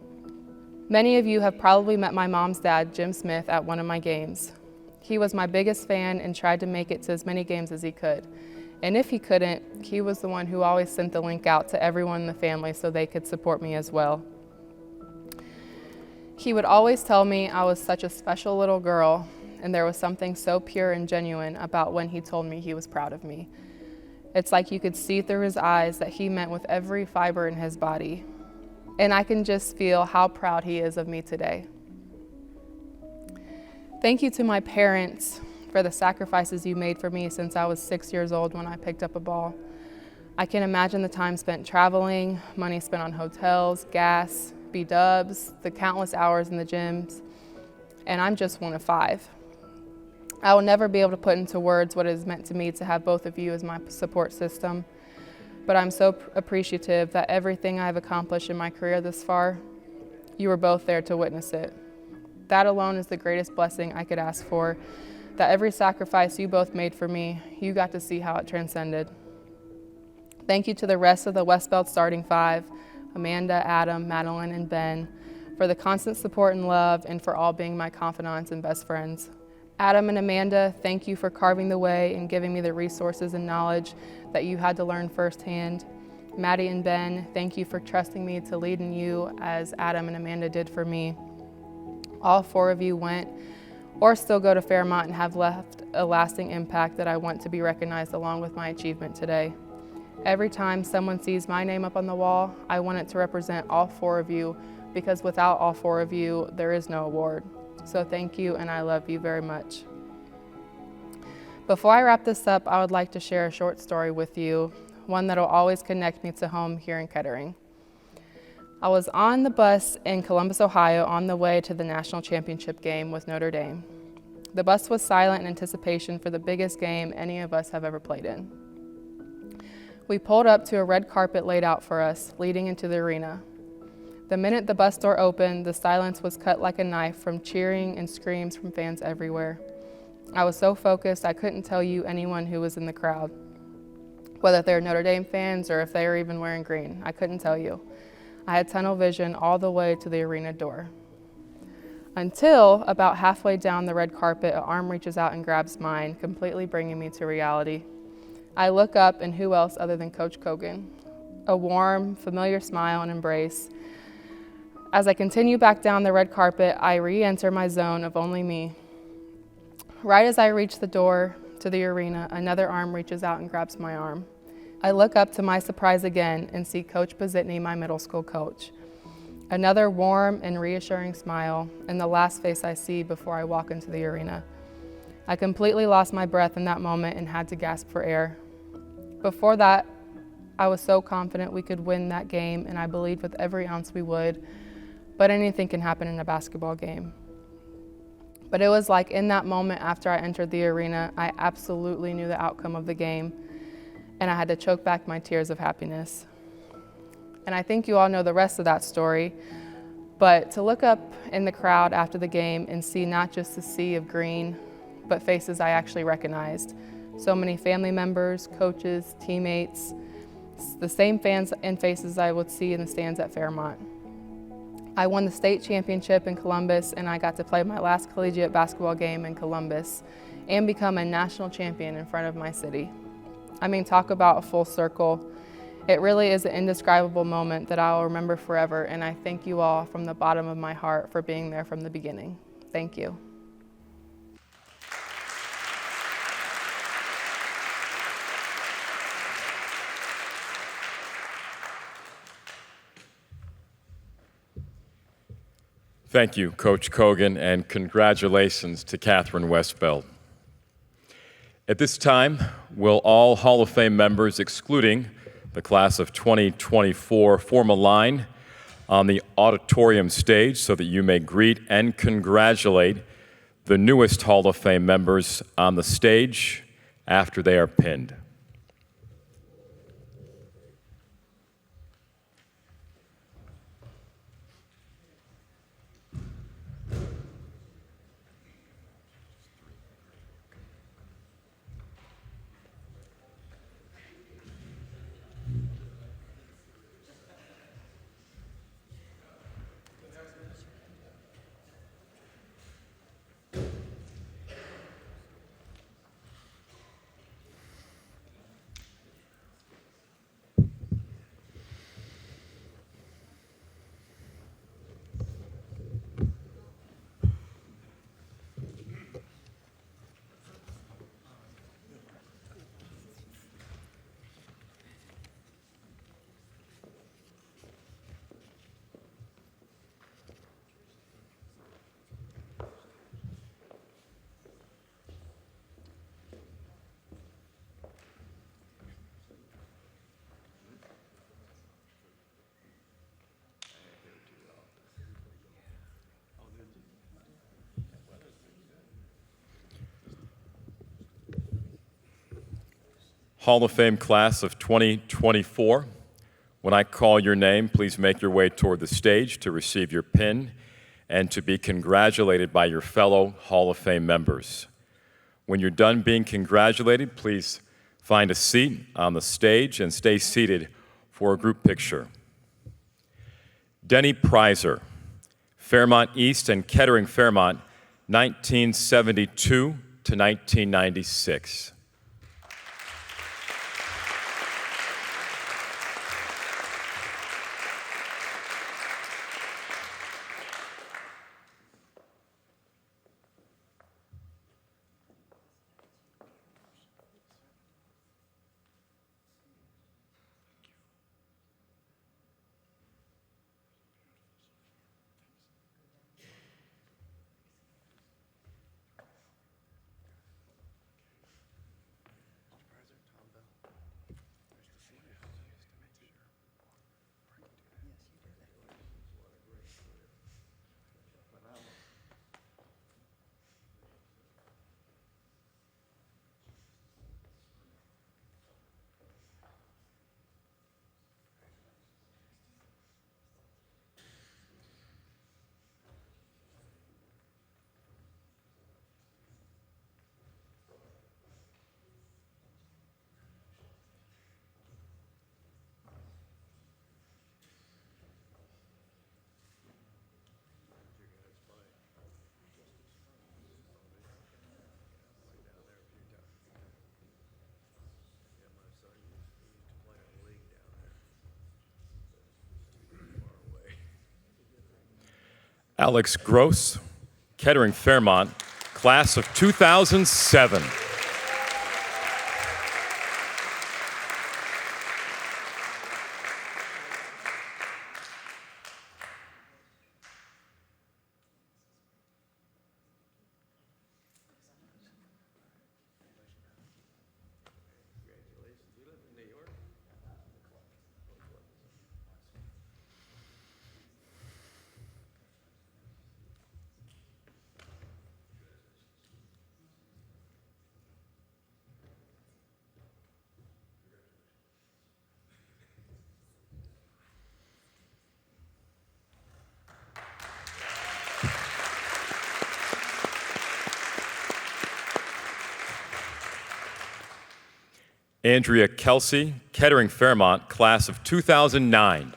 Many of you have probably met my mom's dad, Jim Smith, at one of my games. He was my biggest fan and tried to make it to as many games as he could. And if he couldn't, he was the one who always sent the link out to everyone in the family so they could support me as well. He would always tell me I was such a special little girl, and there was something so pure and genuine about when he told me he was proud of me. It's like you could see through his eyes that he meant with every fiber in his body. And I can just feel how proud he is of me today. Thank you to my parents for the sacrifices you made for me since I was 6 years old when I picked up a ball. I can imagine the time spent traveling, money spent on hotels, gas, B-dubs, the countless hours in the gyms, and I'm just one of 5. I will never be able to put into words what it has meant to me to have both of you as my support system, but I'm so appreciative that everything I've accomplished in my career this far, you were both there to witness it. That alone is the greatest blessing I could ask for, that every sacrifice you both made for me, you got to see how it transcended. Thank you to the rest of the Westbelt starting 5, Amanda, Adam, Madeline, and Ben, for the constant support and love, and for all being my confidants and best friends. Adam and Amanda, thank you for carving the way and giving me the resources and knowledge that you had to learn firsthand. Maddie and Ben, thank you for trusting me to lead in you as Adam and Amanda did for me. All 4 of you went or still go to Fairmont and have left a lasting impact that I want to be recognized along with my achievement today. Every time someone sees my name up on the wall, I want it to represent all 4 of you, because without all 4 of you, there is no award. So thank you, and I love you very much. Before I wrap this up, I would like to share a short story with you, one that will always connect me to home here in Kettering. I was on the bus in Columbus, Ohio, on the way to the national championship game with Notre Dame. The bus was silent in anticipation for the biggest game any of us have ever played in. We pulled up to a red carpet laid out for us, leading into the arena. The minute the bus door opened, the silence was cut like a knife from cheering and screams from fans everywhere. I was so focused I couldn't tell you anyone who was in the crowd, whether they're Notre Dame fans or if they were even wearing green. I couldn't tell you. I had tunnel vision all the way to the arena door. Until about halfway down the red carpet, an arm reaches out and grabs mine, completely bringing me to reality. I look up, and who else other than Coach Kogan? A warm, familiar smile and embrace. As I continue back down the red carpet, I re-enter my zone of only me. Right as I reach the door to the arena, another arm reaches out and grabs my arm. I look up to my surprise again and see Coach Bazitny, my middle school coach. Another warm and reassuring smile, and the last face I see before I walk into the arena. I completely lost my breath in that moment and had to gasp for air. Before that, I was so confident we could win that game, and I believed with every ounce we would, but anything can happen in a basketball game. But it was like in that moment after I entered the arena, I absolutely knew the outcome of the game, and I had to choke back my tears of happiness. And I think you all know the rest of that story, but to look up in the crowd after the game and see not just a sea of green, but faces I actually recognized. So many family members, coaches, teammates, the same fans and faces I would see in the stands at Fairmont. I won the state championship in Columbus, and I got to play my last collegiate basketball game in Columbus and become a national champion in front of my city. I mean, talk about a full circle. It really is an indescribable moment that I'll remember forever, and I thank you all from the bottom of my heart for being there from the beginning. Thank you. Thank you, Coach Kogan, and congratulations to Catherine Westbeld. At this time, will all Hall of Fame members, excluding the class of 2024, form a line on the auditorium stage so that you may greet and congratulate the newest Hall of Fame members on the stage after they are pinned. Hall of Fame class of 2024, when I call your name, please make your way toward the stage to receive your pin and to be congratulated by your fellow Hall of Fame members. When you're done being congratulated, please find a seat on the stage and stay seated for a group picture. Denny Prizer, Fairmont East and Kettering Fairmont, 1972 to 1996. Alex Gross, Kettering Fairmont, class of 2007. Andrea Kelsey, Kettering Fairmont, class of 2009.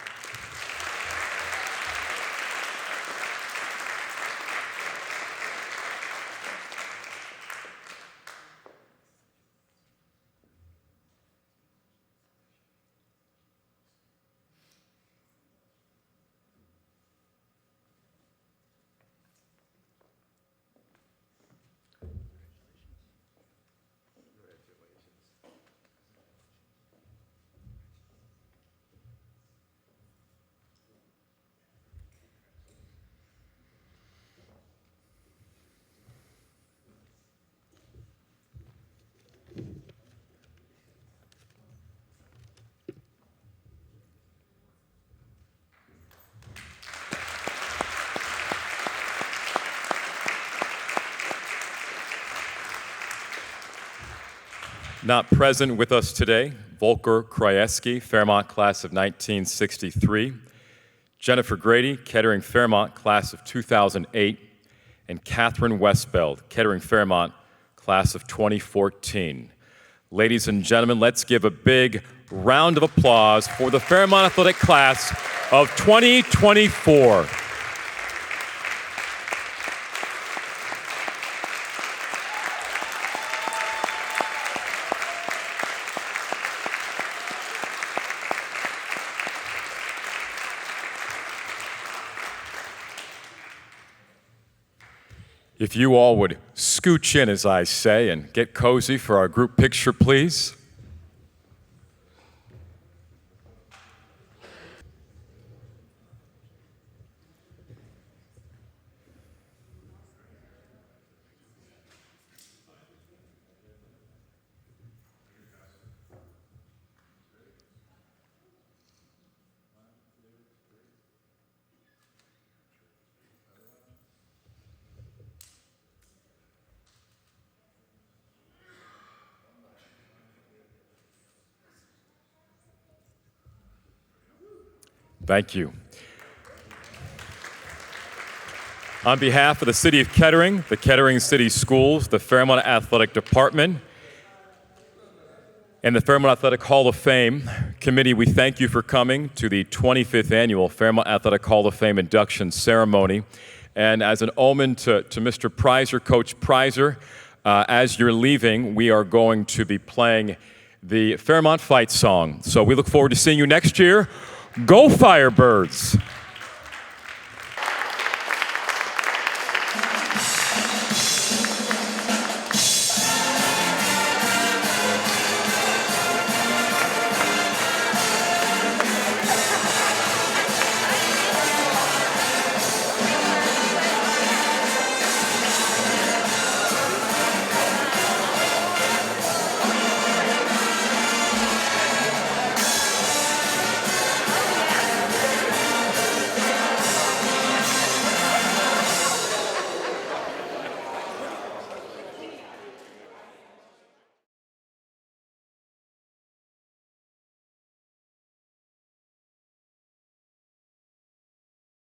Not present with us today, Volker Krajewski, Fairmont, class of 1963, Jennifer Grady, Kettering Fairmont, class of 2008, and Catherine Westbeld, Kettering Fairmont, class of 2014. Ladies and gentlemen, let's give a big round of applause for the Fairmont Athletic class of 2024. If you all would scooch in, as I say, and get cozy for our group picture, please. Thank you. On behalf of the City of Kettering, the Kettering City Schools, the Fairmont Athletic Department, and the Fairmont Athletic Hall of Fame Committee, we thank you for coming to the 25th Annual Fairmont Athletic Hall of Fame induction ceremony. And as an omen to Mr. Prizer, Coach Prizer, as you're leaving, we are going to be playing the Fairmont Fight song. So we look forward to seeing you next year. Go Firebirds!